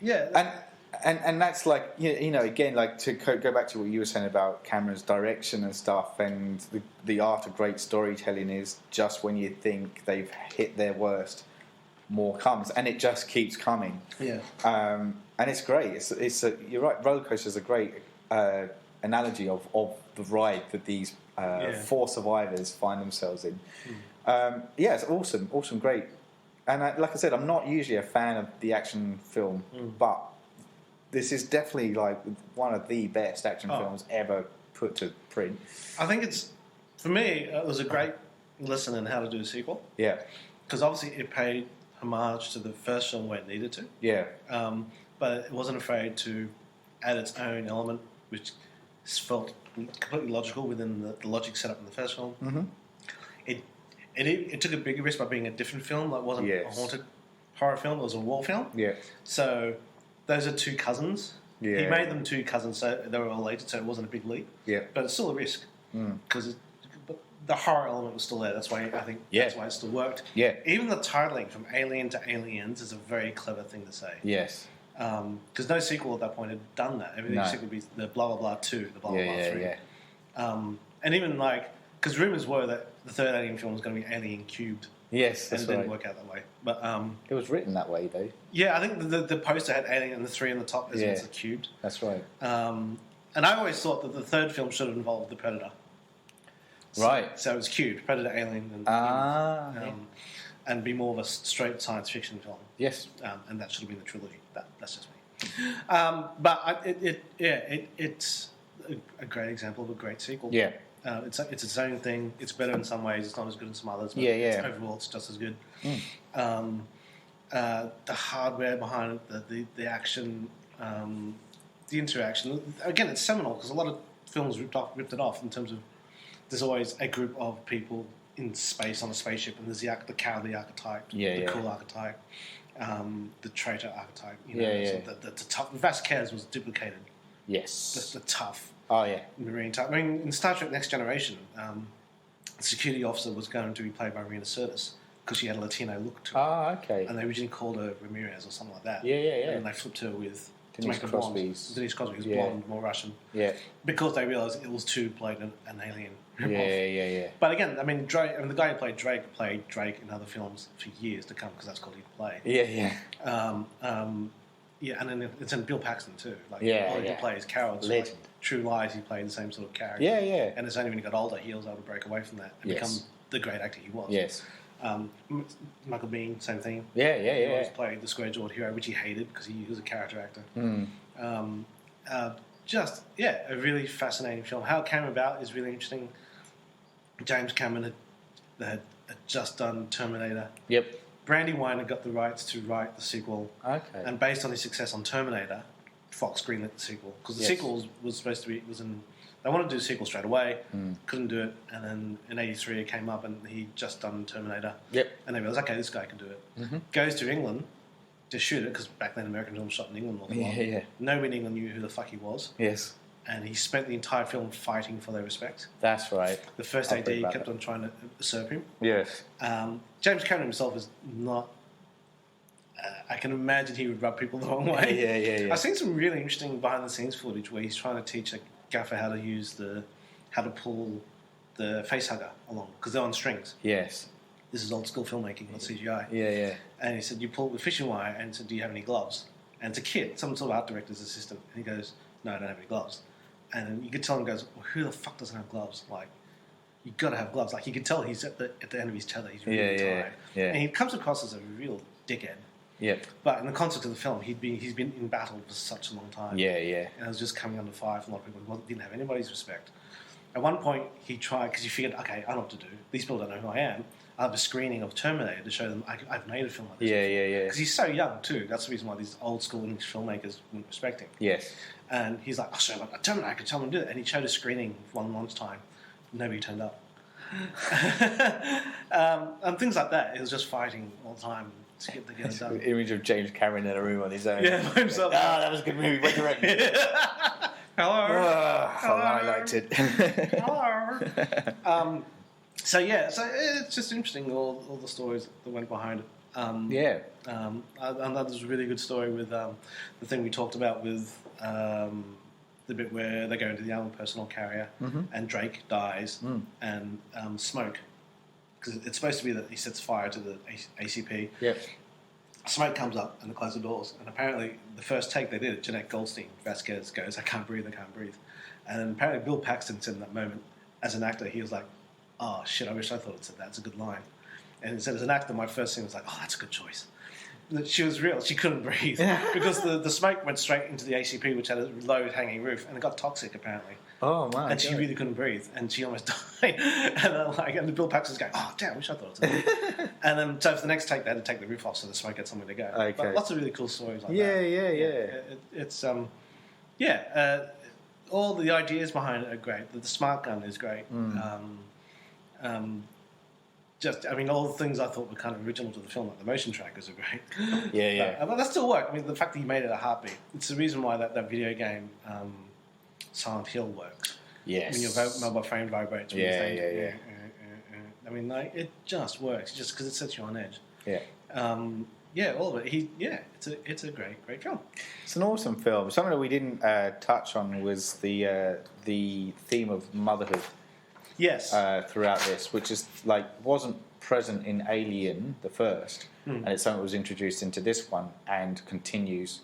Yeah. And that's like, you know, again, like to go back to what you were saying about Cameron's direction and stuff, and the art of great storytelling is just when you think they've hit their worst, more comes, and it just keeps coming. Yeah. And it's great. You're right. Roller coaster is a great analogy of the ride that these four survivors find themselves in. It's awesome, great. And like I said, I'm not usually a fan of the action film, but this is definitely like one of the best action films ever put to print. I think for me, it was a great lesson in how to do a sequel. Yeah. Because obviously it paid homage to the first film where it needed to. Yeah. But it wasn't afraid to add its own element, which felt completely logical within the logic set up in the first film. Mm-hmm. It took a bigger risk by being a different film. Like, it wasn't a haunted horror film. It was a war film. Yeah. So those are two cousins. Yeah. He made them two cousins, so they were related, so it wasn't a big leap. Yeah. But it's still a risk. Because the horror element was still there. That's why I think that's why it still worked. Yeah. Even the titling from Alien to Aliens is a very clever thing to say. Yes. Because no sequel at that point had done that. Everything sequel would be the blah blah blah 2, the blah blah blah 3. Yeah. And even like, because rumours were that the third Alien film was going to be Alien Cubed. Yes, that's right. And it didn't work out that way. But it was written that way, though. Yeah, I think the poster had Alien and the 3 on the top as well as the cubed. That's right. And I always thought that the third film should have involved the Predator. Right. So it was cubed, Predator, Alien, and be more of a straight science fiction film. Yes. And that should have been the trilogy. That's just me. But it's a great example of a great sequel. Yeah. It's its own thing. It's better in some ways. It's not as good in some others. But overall, it's just as good. The hardware behind it, the action, the interaction. Again, it's seminal because a lot of films ripped it off in terms of there's always a group of people in space on a spaceship, and there's the cowardly archetype, the cool archetype, the traitor archetype. The tough. Vasquez was duplicated. Yes. The tough. Oh, yeah. Marine type. I mean, in Star Trek Next Generation, the security officer was going to be played by Marina Sirtis because she had a Latino look to her. Ah, okay. And they originally called her Ramirez or something like that. Yeah. And they flipped her with Denise Crosby. Denise Crosby, who's blonde, more Russian. Yeah. Because they realised it was too blatant an alien. Yeah. But again, I mean, the guy who played Drake in other films for years to come because that's called he'd play. Yeah. And then it's in Bill Paxton too. Like, he plays Carol. Legend. True Lies, he played the same sort of character. Yeah. And it's only when he got older he was able to break away from that and become the great actor he was. Yes. Michael Biehn, same thing. Yeah. He always played the square-jawed hero, which he hated because he was a character actor. A really fascinating film. How it came about is really interesting. James Cameron had had just done Terminator. Yep. Brandy Weiner got the rights to write the sequel. Okay. And based on his success on Terminator, Fox greenlit the sequel. Because the sequel was supposed to be... They wanted to do a sequel straight away, couldn't do it, and then in '83 it came up and he'd just done Terminator. Yep. And they realised, okay, this guy can do it. Goes to England to shoot it, because back then American films shot in England all the while. Yeah. Nobody in England knew who the fuck he was. Yes. And he spent the entire film fighting for their respect. That's right. The first AD kept on trying to usurp him. Yes. James Cameron himself is not... I can imagine he would rub people the wrong way. Yeah. I've seen some really interesting behind-the-scenes footage where he's trying to teach a gaffer how to pull the face hugger along, because they're on strings. Yes. This is old school filmmaking, not CGI. Yeah. And he said, you pull it with fishing wire, and he said, do you have any gloves? And it's a kid, some sort of art director's assistant. And he goes, no, I don't have any gloves. And then you could tell him, goes, well, who the fuck doesn't have gloves? Like, you got to have gloves. Like, you could tell he's at the end of his tether. He's really tired. Yeah. And he comes across as a real dickhead. Yep. But in the context of the film, he's been in battle for such a long time. Yeah. And it was just coming under fire from a lot of people. He didn't have anybody's respect. At one point, he tried, because he figured, okay, I know what to do. These people don't know who I am. I'll have a screening of Terminator to show them I've made a film like this. Yeah. Because he's so young, too. That's the reason why these old school English filmmakers wouldn't respect him. Yes. And he's like, I'll show him a Terminator. I can tell him to do it. And he showed a screening one lunchtime. Nobody turned up. And things like that. It was just fighting all the time to get it done. The image of James Cameron in a room on his own. Yeah, by himself. That was a good movie. What do you reckon? Hello. I liked it. Hello. So it's just interesting, all the stories that went behind it. I thought this was a really good story with the thing we talked about with the bit where they go into the armored personnel carrier and Drake dies and Smoke, because it's supposed to be that he sets fire to the ACP. Yep. Smoke comes up and they close the doors, and apparently the first take they did, Jeanette Goldstein, Vasquez goes, I can't breathe. And apparently Bill Paxton said in that moment, as an actor, he was like, oh shit, I wish I thought it said that. It's a good line. And he said, as an actor, my first thing was like, oh, that's a good choice. She was real. She couldn't breathe because the smoke went straight into the ACP, which had a low hanging roof, and it got toxic apparently. Oh man! And she really couldn't breathe, and she almost died. And the Bill Paxton's going, oh damn, I wish I thought it was that. And then so for the next take, they had to take the roof off so the smoke had somewhere to go. Okay. But lots of really cool stories like that. Yeah. It's all the ideas behind it are great. The smart gun is great. All the things I thought were kind of original to the film, like the motion trackers are great. But that still worked. I mean, the fact that he made it a heartbeat, it's the reason why that video game, Silent Hill, works. Yes. When your mobile phone vibrates. I mean, like, it just works, just because it sets you on edge. Yeah. All of it. It's a great film. It's an awesome film. Something that we didn't touch on was the theme of motherhood. Yes. Throughout this, which is wasn't present in Alien the first, and it's something that was introduced into this one and continues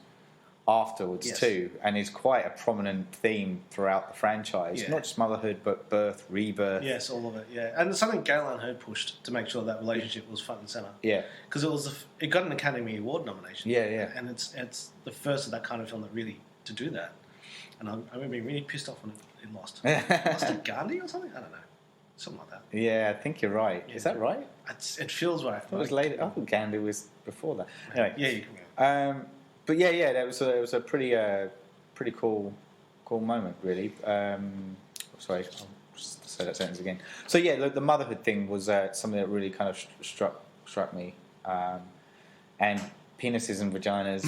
afterwards too, and is quite a prominent theme throughout the franchise. Not just motherhood, but birth, rebirth. Yes, all of it. Yeah, and it's something Galen had pushed to make sure that relationship was front and center. Yeah, because it got an Academy Award nomination. Yeah. And it's the first of that kind of film that really to do that. And I remember being really pissed off when it lost. Lost to Gandhi or something? I don't know. Something like that. Yeah, I think you're right. Yeah. Is that right? It feels right. It was later. I thought Gandhi was before that. Anyway. Yeah, you can go. But that was a pretty cool moment, really. Sorry, I'll just say that sentence again. So look, the motherhood thing was something that really kind of struck me, and penises and vaginas,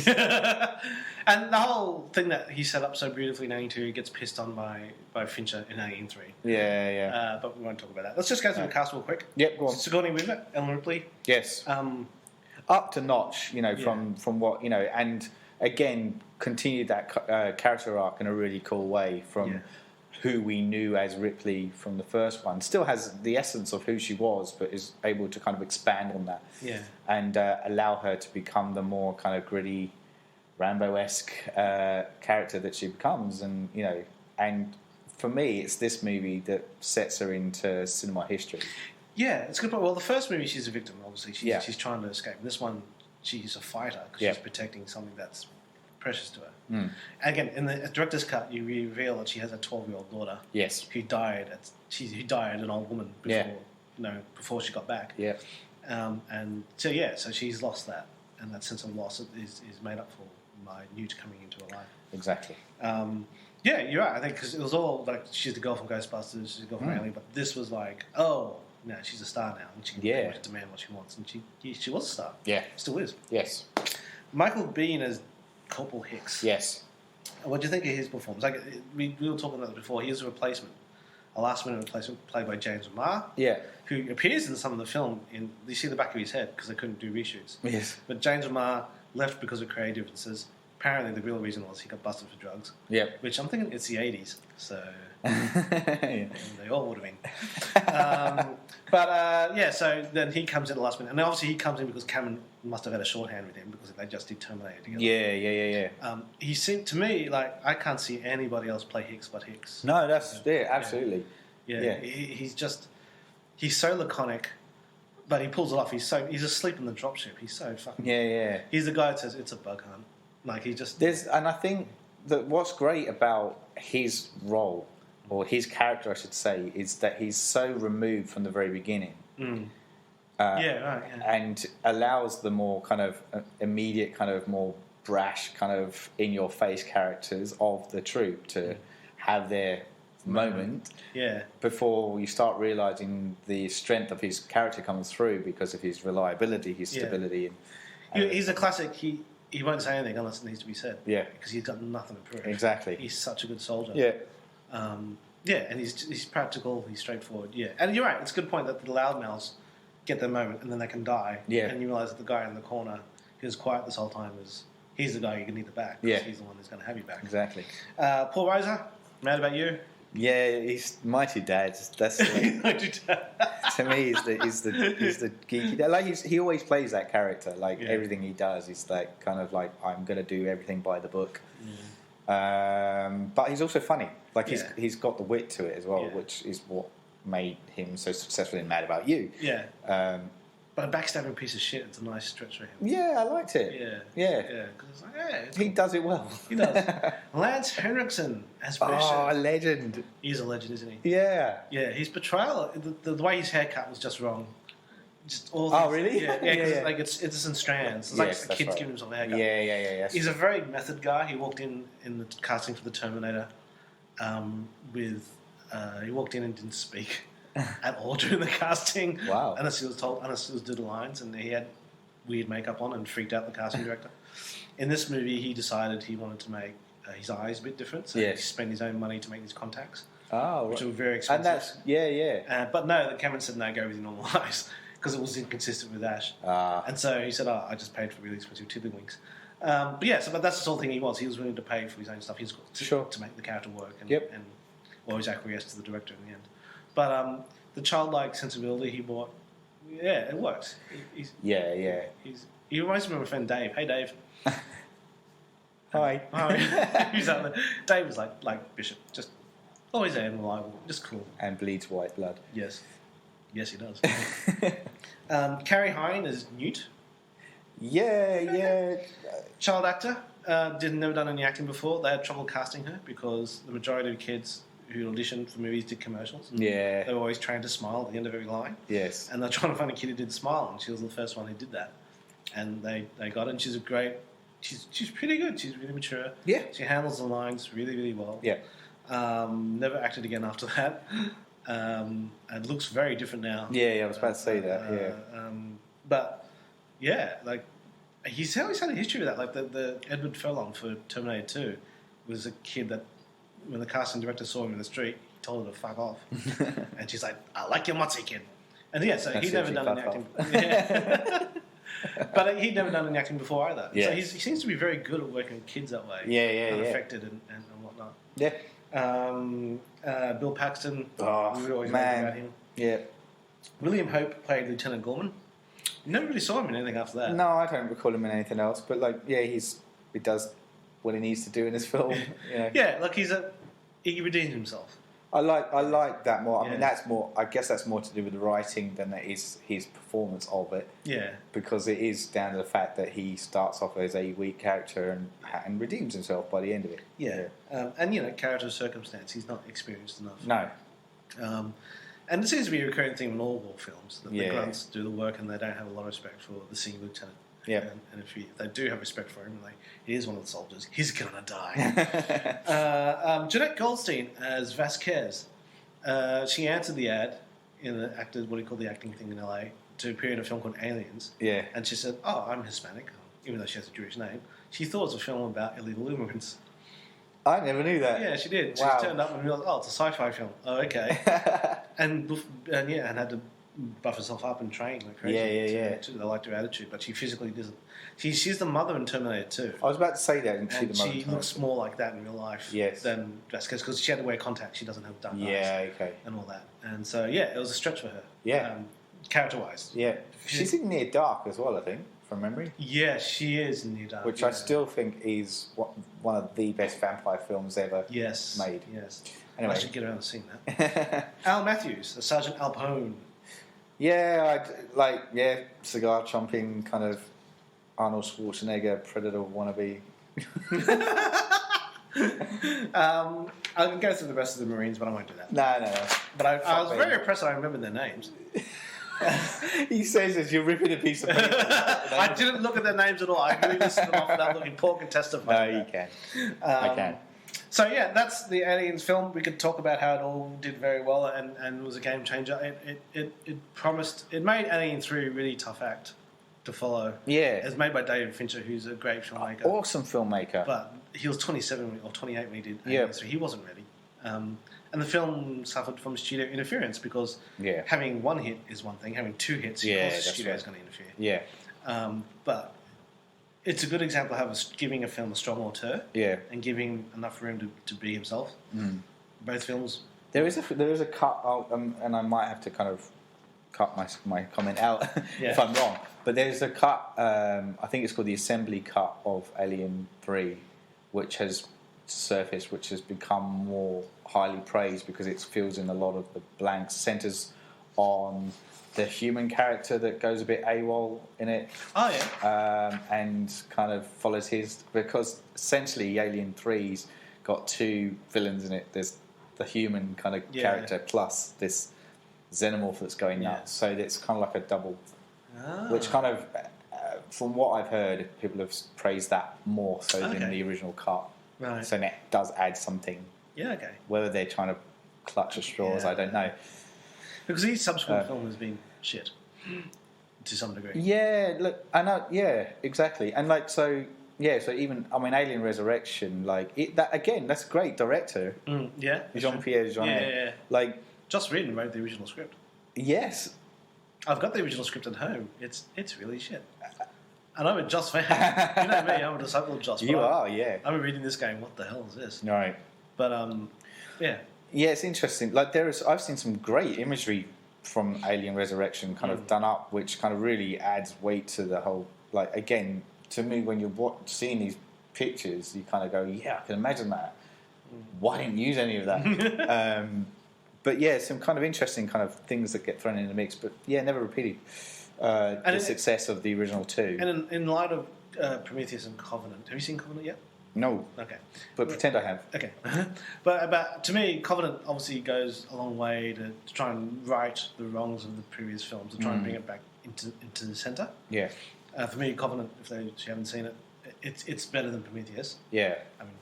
and the whole thing that he set up so beautifully in Alien 2, he gets pissed on by Fincher in Alien 3. Yeah. But we won't talk about that. Let's just go through the cast real quick. Yep, go on. Sigourney Weaver, Ellen Ripley. Yes. Up to notch, from what and again continued that character arc in a really cool way from who we knew as Ripley from the first one. Still has the essence of who she was, but is able to kind of expand on that and allow her to become the more kind of gritty, Rambo-esque character that she becomes. And and for me, it's this movie that sets her into cinema history. Yeah, it's a good point. Well, the first movie, she's a victim, obviously. She's trying to escape. This one, she's a fighter because she's protecting something that's precious to her. Again, in the director's cut, you reveal that she has a 12-year-old daughter. Yes. Who died an old woman before before she got back. Yeah. And so so she's lost that, and that sense of loss is made up for by Newt coming into her life. Exactly. Yeah, you're right. I think because it was all like she's the girl from Ghostbusters, she's the girl from Alien, but this was like, oh, no, she's a star now, and she can pretty much demand what she wants, and she was a star. Yeah, still is. Yes. Michael Biehn as Corporal Hicks. Yes. What do you think of his performance? Like we were talking about it before. He was a replacement, a last-minute replacement played by James Marr. Yeah. Who appears in some of the film. You see the back of his head because they couldn't do reshoots. Yes. But James Marr left because of creative differences. Apparently, the real reason was he got busted for drugs. Yeah. Which I'm thinking it's the 80s, so Yeah. they all would have been. So then he comes in the last minute, and obviously he comes in because Cameron must have had a shorthand with him because they just did Terminator together. Yeah. He seemed to me like I can't see anybody else play Hicks but Hicks. No, that's absolutely. Yeah. He's so laconic. But he pulls it off. He's asleep in the dropship. He's so fucking. Yeah. He's the guy that says it's a bug hunt. Like he just. And I think that what's great about his role, or his character, I should say, is that he's so removed from the very beginning. And allows the more kind of immediate, kind of more brash, kind of in-your-face characters of the troupe to have their moment. Yeah. Before you start realising the strength of his character comes through because of his reliability, his stability. And he's a classic. He won't say anything unless it needs to be said. Yeah. Because he's got nothing to prove. Exactly. He's such a good soldier. Yeah. And he's practical. He's straightforward. Yeah. And you're right. It's a good point that the loudmouths get their moment and then they can die. Yeah. And you realise that the guy in the corner who was quiet this whole time he's the guy you can need the back. Yeah. He's the one who's going to have you back. Exactly. Paul Reiser, mad about you? Yeah, he's Mighty Dad. That's Mighty Dad. To me, he's the geeky dad. Like he always plays that character. Like everything he does, he's like kind of like I'm gonna do everything by the book. But he's also funny. Like he's got the wit to it as well, which is what made him so successful in Mad About You. Yeah. But a backstabbing piece of shit, it's a nice stretch for him. Yeah, I liked it. Yeah. Because it's like, he does it well. He does. Lance Henriksen as Bishop. Oh, a legend. He's a legend, isn't he? Yeah. Yeah, his portrayal, the way his haircut was just wrong. Just all. Oh, really? Yeah, because like it's in strands. It's like a kid's giving himself a haircut. Yeah. He's a very method guy. He walked in the casting for the Terminator. He walked in and didn't speak at all during the casting. Wow. Unless he was do the lines, and he had weird makeup on and freaked out the casting director. In this movie, he decided he wanted to make his eyes a bit different, so he spent his own money to make these contacts. Oh, which were very expensive. And that's but no, Cameron said no, go with your normal eyes because it was inconsistent with Ash. And so he said, I just paid for really expensive tiddlywinks. But that's the sort of thing he was. He was willing to pay for his own stuff. He was to make the character work and always acquiesced to the director in the end. But the childlike sensibility he brought, it works. He reminds me of my friend Dave. Hey, Dave. Hi. He's out there. Dave was like Bishop, just always there and reliable, just cool. And bleeds white blood. Yes, he does. Carrie Hine is Newt. Yeah. Child actor. Never done any acting before. They had trouble casting her because the majority of kids who auditioned for movies did commercials. And they were always trained to smile at the end of every line. Yes. And they're trying to find a kid who did smile, and she was the first one who did that. And they got it, and she's pretty good. She's really mature. Yeah. She handles the lines really, really well. Yeah. Never acted again after that. And looks very different now. Yeah, I was about to say that, like, he's always had a history with that. Like, the Edward Furlong for Terminator 2 was a kid that, when the casting director saw him in the street, he told her to fuck off. And she's like, I like your motzi, kid. And so he'd never done any acting. But he'd never done any acting before either. Yeah. So he seems to be very good at working with kids that way. Unaffected and whatnot. Yeah. Bill Paxton. Oh, we would always man. about him. Yeah. William Hope played Lieutenant Gorman. Never really saw him in anything after that. No, I don't recall him in anything else. But he does what he needs to do in this film. He redeemed himself. I like that more. I mean, that's more. I guess that's more to do with the writing than it is his performance of it. Yeah. Because it is down to the fact that he starts off as a weak character and redeems himself by the end of it. Yeah. And character circumstance. He's not experienced enough. No. And it seems to be a recurring theme in all war films, that the Yeah. grunts do the work and they don't have a lot of respect for the senior lieutenant. Yeah. And if they do have respect for him, he is one of the soldiers, he's gonna die. Jeanette Goldstein as Vasquez. She answered the ad in the acting thing in LA to appear in a film called Aliens. Yeah. And she said, "Oh, I'm Hispanic," even though she has a Jewish name. She thought it was a film about illegal immigrants. I never knew that. Yeah, she did. Wow. She turned up and realized, oh, it's a sci-fi film. Oh, okay. and had to buff herself up and train like crazy. They liked her attitude, but she physically doesn't. She's the mother in Terminator 2. I was about to say that, and she looks more like that in real life Yes. than Vasquez, because she had to wear contacts. She doesn't have dark eyes. Yeah, okay. And all that. And so, yeah, it was a stretch for her. Yeah. Character-wise. Yeah. She's in Near Dark as well, I think, from memory. Yeah, she is in Near Dark. Which I still think is one of the best vampire films ever made. Yes. Anyway. I should get around to seeing that. Al Matthews, Sergeant Alpone. Yeah, cigar chomping kind of Arnold Schwarzenegger Predator wannabe. I can go through the rest of the Marines, but I won't do that. No. But I was very impressed that I remembered their names. He says as you're ripping a piece of paper. I didn't look at their names at all. I really listed them off without looking. Paul can testify. No, you can. I can. So yeah, that's the Aliens film. We could talk about how it all did very well and was a game changer. It promised. It made Alien 3 a really tough act to follow. Yeah. It's made by David Fincher, who's a great filmmaker. Awesome filmmaker. But he was 27 or 28 when he did Yeah. Aliens 3. He wasn't ready. And the film suffered from studio interference because having one hit is one thing, having two hits, of course the studio is going to interfere. Yeah. But it's a good example of giving a film a strong auteur and giving enough room to be himself. Mm. Both films. There is a cut, and I might have to kind of cut my comment out if I'm wrong. But there's a cut, I think it's called the assembly cut of Alien 3, which has surfaced, which has become more highly praised because it fills in a lot of the blanks, centres on the human character that goes a bit AWOL in it. Oh, yeah. And kind of follows his... Because essentially Alien 3's got two villains in it. There's the human kind of character plus this xenomorph that's going nuts. So it's kind of like a double... Which kind of... from what I've heard, people have praised that more so than the original cut. Right. So that does add something. Yeah, okay. Whether they're trying to clutch at straws, I don't know. Because each subsequent film has been shit to some degree. Yeah, look, I know. Yeah, exactly. And so even Alien Resurrection, that's a great director. Yeah, Jean-Pierre Jeunet. Yeah. Joss Whedon wrote the original script. Yes, I've got the original script at home. It's really shit. And I'm a Joss fan. You know me, I'm a disciple of Joss. You are, yeah. I'm reading this going, what the hell is this? Right. But yeah. Yeah, it's interesting. I've seen some great imagery from Alien Resurrection kind of done up, which kind of really adds weight to the whole. Again, to me, when you're seeing these pictures, you kind of go, "Yeah, I can imagine that." Why didn't you use any of that? But yeah, some kind of interesting kind of things that get thrown in the mix. But yeah, never repeated the success of the original two. And in light of Prometheus and Covenant, have you seen Covenant yet? No. Okay. But pretend I have. Okay. But to me, Covenant obviously goes a long way to try and right the wrongs of the previous films, to try and bring it back into the centre. Yeah. For me, Covenant, if you haven't seen it, it's better than Prometheus. Yeah. I mean,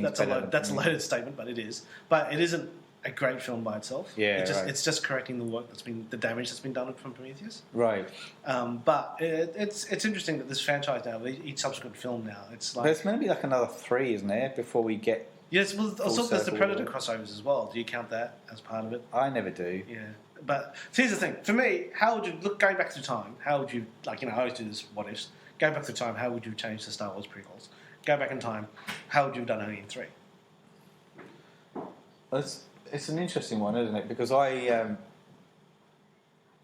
that's a loaded statement, but it is. But it isn't a great film by itself. Yeah, it's just correcting the damage that's been done from Prometheus. Right. But it's interesting that this franchise now, each subsequent film now, it's like there's maybe another 3, isn't there, before we get. Yes, well, also there's the Predator crossovers as well. Do you count that as part of it? I never do. Yeah. But here's the thing. For me, how would you going back through time? How would you I always do this what ifs. Going back through time, how would you change the Star Wars prequels? Go back in time, how would you have done Alien 3? It's an interesting one, isn't it? Because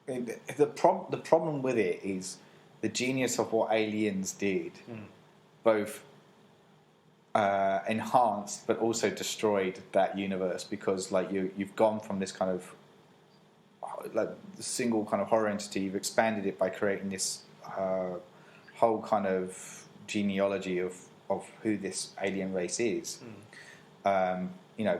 the problem with it is the genius of what Aliens did, both enhanced but also destroyed that universe, because you've gone from this kind of single kind of horror entity, you've expanded it by creating this whole kind of genealogy of who this alien race is.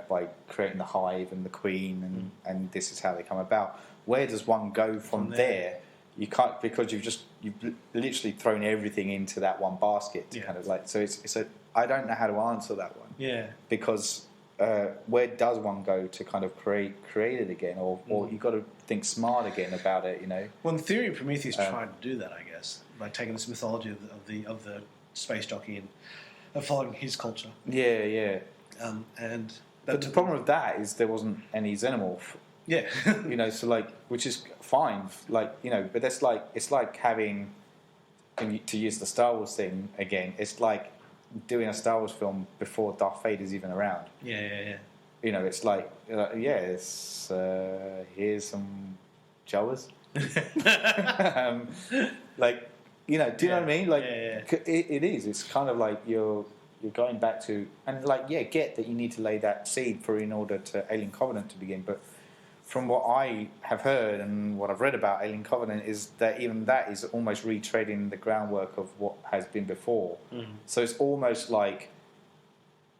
by creating the hive and the queen, and this is how they come about. Where does one go from there? You can't, because you've literally thrown everything into that one basket. Kind of like, so it's I don't know how to answer that one. Yeah. Because where does one go to kind of create it again, or you've got to think smart again about it, Well, in theory, Prometheus tried to do that, I guess, by taking this mythology of the space jockey and following his culture. Yeah. But the problem with that is there wasn't any xenomorph. Yeah. So like, which is fine, like, but that's like, it's like having, to use the Star Wars thing again, it's like doing a Star Wars film before Darth Vader's even around. Yeah. It's like, it's here's some Jawas. Like, do you know what I mean? Like, it is. It's kind of like you're going back to, and like, get that you need to lay that seed in order to Alien Covenant to begin, but from what I have heard and what I've read about Alien Covenant is that even that is almost retreading the groundwork of what has been before. So it's almost like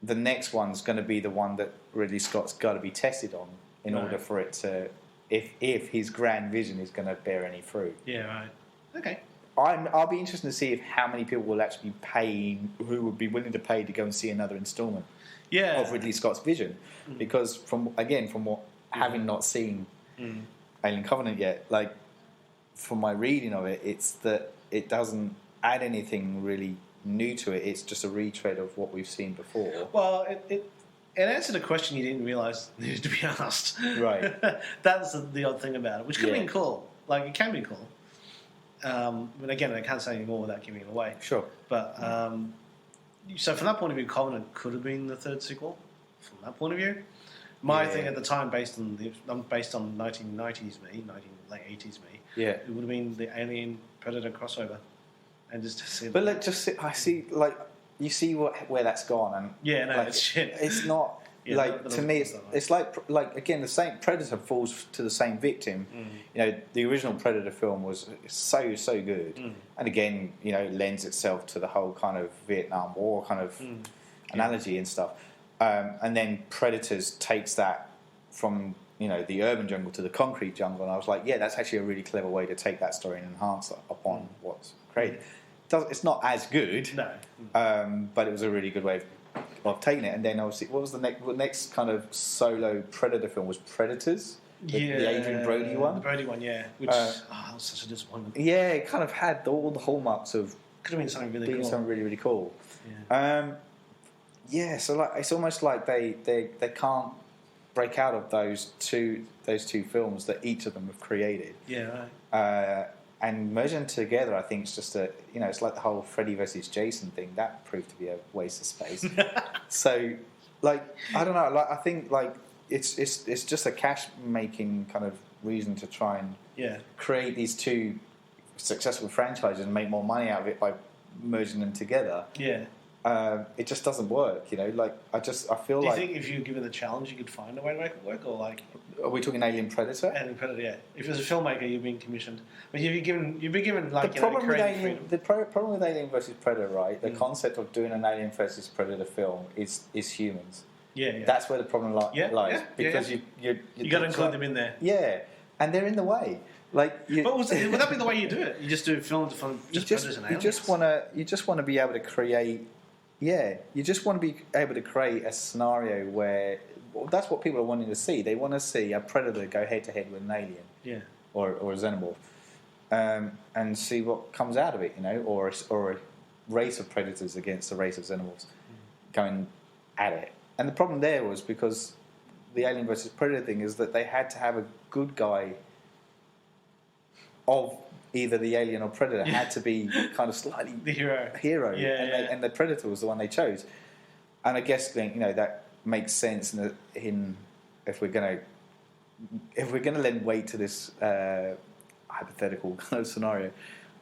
the next one's going to be the one that Ridley Scott's got to be tested on in order for it to, if his grand vision is going to bear any fruit. Yeah, right. Okay. I'll be interested to see how many people will actually pay, who would be willing to pay to go and see another instalment of Ridley Scott's vision. Because from what having not seen Alien Covenant yet, like, from my reading of it, it's that it doesn't add anything really new to it. It's just a retread of what we've seen before. Well, it answered a question you didn't realise needed to be asked. Right. That's the odd thing about it, which could have been cool. Like, it can be cool. But again, I can't say any more without giving it away. Sure. But, so from that point of view, Covenant could have been the third sequel. From that point of view. My thing at the time, based on 1990s me, late 80s me, it would have been the Alien Predator crossover, and just to see. But like, I see, like, you see where that's gone, and like, it's shit. It's not like, to me, it's like again, the same Predator falls to the same victim. The original Predator film was so good, and again, lends itself to the whole kind of Vietnam War kind of analogy and stuff. And then Predators takes that from the urban jungle to the concrete jungle, and I was like, that's actually a really clever way to take that story and enhance it upon what's created. It's not as good, but it was a really good way of taking it. And then obviously, what was the next kind of solo Predator film? Was Predators? The Adrian Brody one. The Brody one, yeah. Which that was such a disappointment. Yeah, it kind of had all the hallmarks of could have been something really cool. Something really, really cool. So like, it's almost like they can't break out of those two films that each of them have created. Yeah, right. And merging them together, I think it's just it's like the whole Freddy versus Jason thing. That proved to be a waste of space. So, like, I don't know. Like, I think like it's just a cash making kind of reason to try and create these two successful franchises and make more money out of it by merging them together. Yeah. It just doesn't work, Like, I feel like. Do you think if you were given the challenge, you could find a way to make it work, or like? Are we talking Alien Predator? Alien Predator, yeah. If as a filmmaker, you're being commissioned, but you'd be given like the problem with Alien. The problem with Alien versus Predator, right? The concept of doing an Alien versus Predator film is humans. Yeah. That's where the problem lies because you got to include them in there. Yeah, and they're in the way. Like, but would that be the way you do it? You just do films from Predators and aliens. You just want to be able to create. Yeah, you just want to be able to create a scenario where that's what people are wanting to see. They want to see a predator go head to head with an alien, or a xenomorph, and see what comes out of it, or a race of predators against a race of xenomorphs going at it. And the problem there was because the Alien versus Predator thing is that they had to have a good guy of either the alien or predator had to be kind of slightly the hero, and the predator was the one they chose. And I guess that makes sense in if we're going to lend weight to this hypothetical kind of scenario,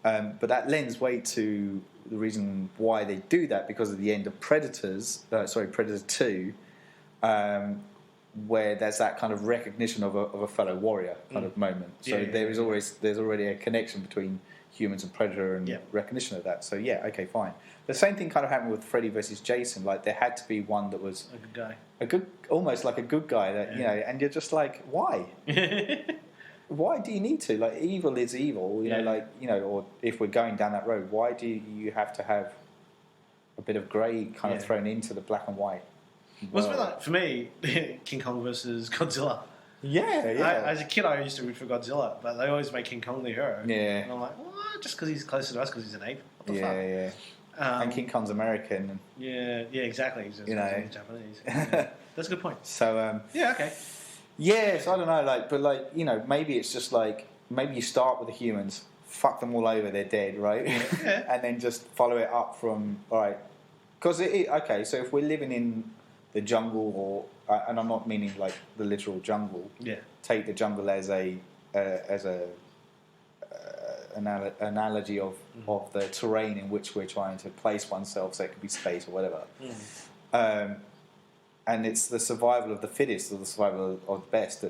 but that lends weight to the reason why they do that, because of the end of Predator 2. Where there's that kind of recognition of a fellow warrior kind of moment. So there's already a connection between humans and Predator and recognition of that. So okay, fine. The same thing kind of happened with Freddy versus Jason. Like, there had to be one that was a good guy. almost like a good guy that and you're just like, why? Why do you need to? Like, evil is evil, or if we're going down that road, why do you have to have a bit of grey kind of thrown into the black and white? Well, it's a bit like, for me, King Kong versus Godzilla. Yeah. As a kid, I used to root for Godzilla, but they always make King Kong the hero. Yeah. And I'm like, what? Just because he's closer to us because he's an ape? What the fuck? Yeah. And King Kong's American. Yeah, exactly. He's he's Japanese. Yeah. That's a good point. So, okay. Yeah, so I don't know, maybe it's just like, maybe you start with the humans, fuck them all over, they're dead, right? Yeah. And then just follow it up from, alright. Because, so if we're living in the jungle, and I'm not meaning like the literal jungle, take the jungle as an analogy of the terrain in which we're trying to place oneself, so it could be space or whatever. And it's the survival of the fittest or the survival of the best.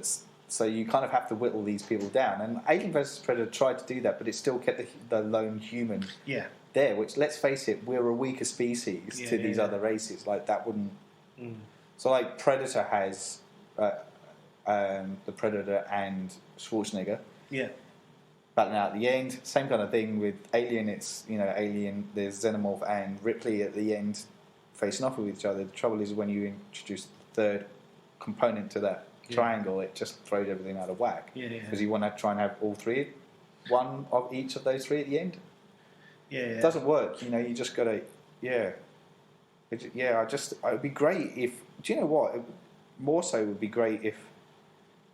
So you kind of have to whittle these people down. And Alien vs Predator tried to do that, but it still kept the lone human there, which, let's face it, we're a weaker species to these other races. Like, that wouldn't... So, like, Predator has the Predator and Schwarzenegger. Yeah. Battling out at the end. Same kind of thing with Alien. It's, Alien, there's Xenomorph and Ripley at the end facing off with each other. The trouble is when you introduce the third component to that triangle, it just throws everything out of whack. Because you want to try and have all three, one of each of those three at the end. It doesn't work. You just got to, it would be great if, do you know what? More so, it would be great if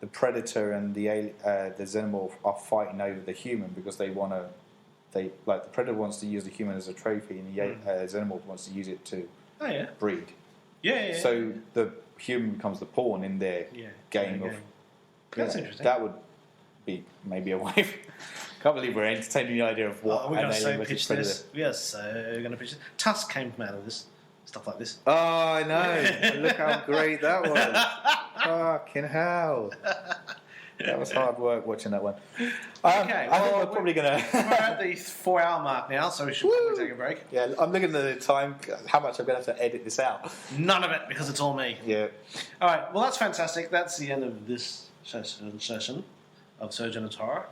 the Predator and the Xenomorph are fighting over the human because the Predator wants to use the human as a trophy and the Xenomorph wants to use it to breed. So the human becomes the pawn in their game of... That's interesting. That would be maybe a way... Can't believe we're entertaining the idea of what... we're going to pitch this. We are so going to pitch this. Tusk came from out of this. Stuff like this. Oh, I know. Look how great that was. Fucking hell. That was hard work watching that one. I think we're probably going to... We're at the 4-hour mark now, so we should probably take a break. Yeah, I'm looking at the time, how much I'm going to have to edit this out. None of it, because it's all me. Yeah. All right, well, that's fantastic. That's the end of this session of Surgeon of Horror.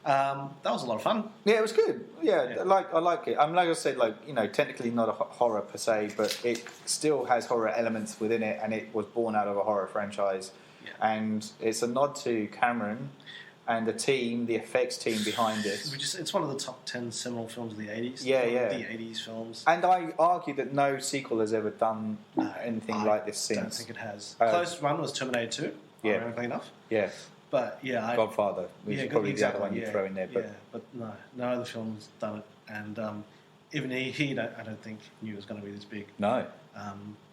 That was a lot of fun. Yeah, it was good. Yeah. I like it. Like I said, technically not a horror per se, but it still has horror elements within it, and it was born out of a horror franchise. Yeah. And it's a nod to Cameron and the team, the effects team behind it. It's one of the top 10 seminal films of the 80s. Yeah. The 80s films. And I argue that no sequel has ever done anything like this since. I don't think it has. Close one was Terminator 2, ironically enough. Yeah. But Godfather, which is probably the other one you throw in there. But no other film's done it, and even he I don't think knew it was going to be this big. No.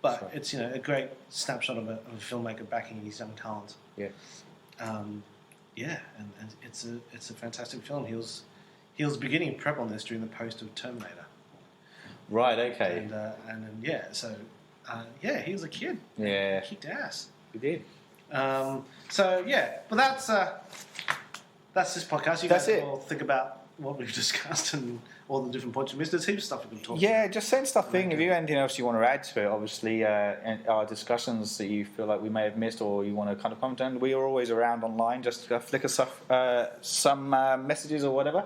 But right. It's a great snapshot of a filmmaker backing his young talent. Yeah. And it's a fantastic film. He was beginning prep on this during the post of Terminator. Right. Okay. He was a kid. Yeah. He kicked ass. He did. But that's this podcast. You guys will think about what we've discussed and all the different points we missed. There's heaps of stuff we can talk about. Yeah, just send stuff in. If you have anything else you want to add to it, obviously, and our discussions that you feel like we may have missed or you want to kind of comment on, we are always around online. Just flick us some messages or whatever,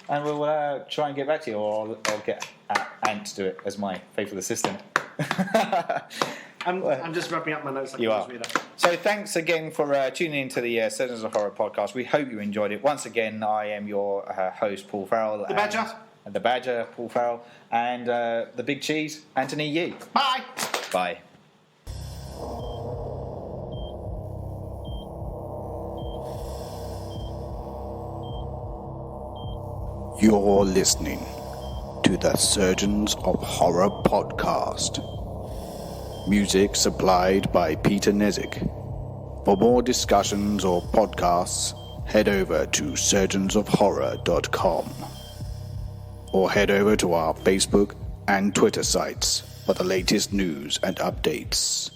and we'll try and get back to you, or I'll get Ant to do it as my faithful assistant. I'm just wrapping up my notes. You are. So thanks again for tuning into the Surgeons of Horror podcast. We hope you enjoyed it. Once again, I am your host, Paul Farrell. The Badger, Paul Farrell. And the Big Cheese, Anthony Yee. Bye. Bye. You're listening to the Surgeons of Horror podcast. Music supplied by Peter Nezik. For more discussions or podcasts, head over to surgeonsofhorror.com or head over to our Facebook and Twitter sites for the latest news and updates.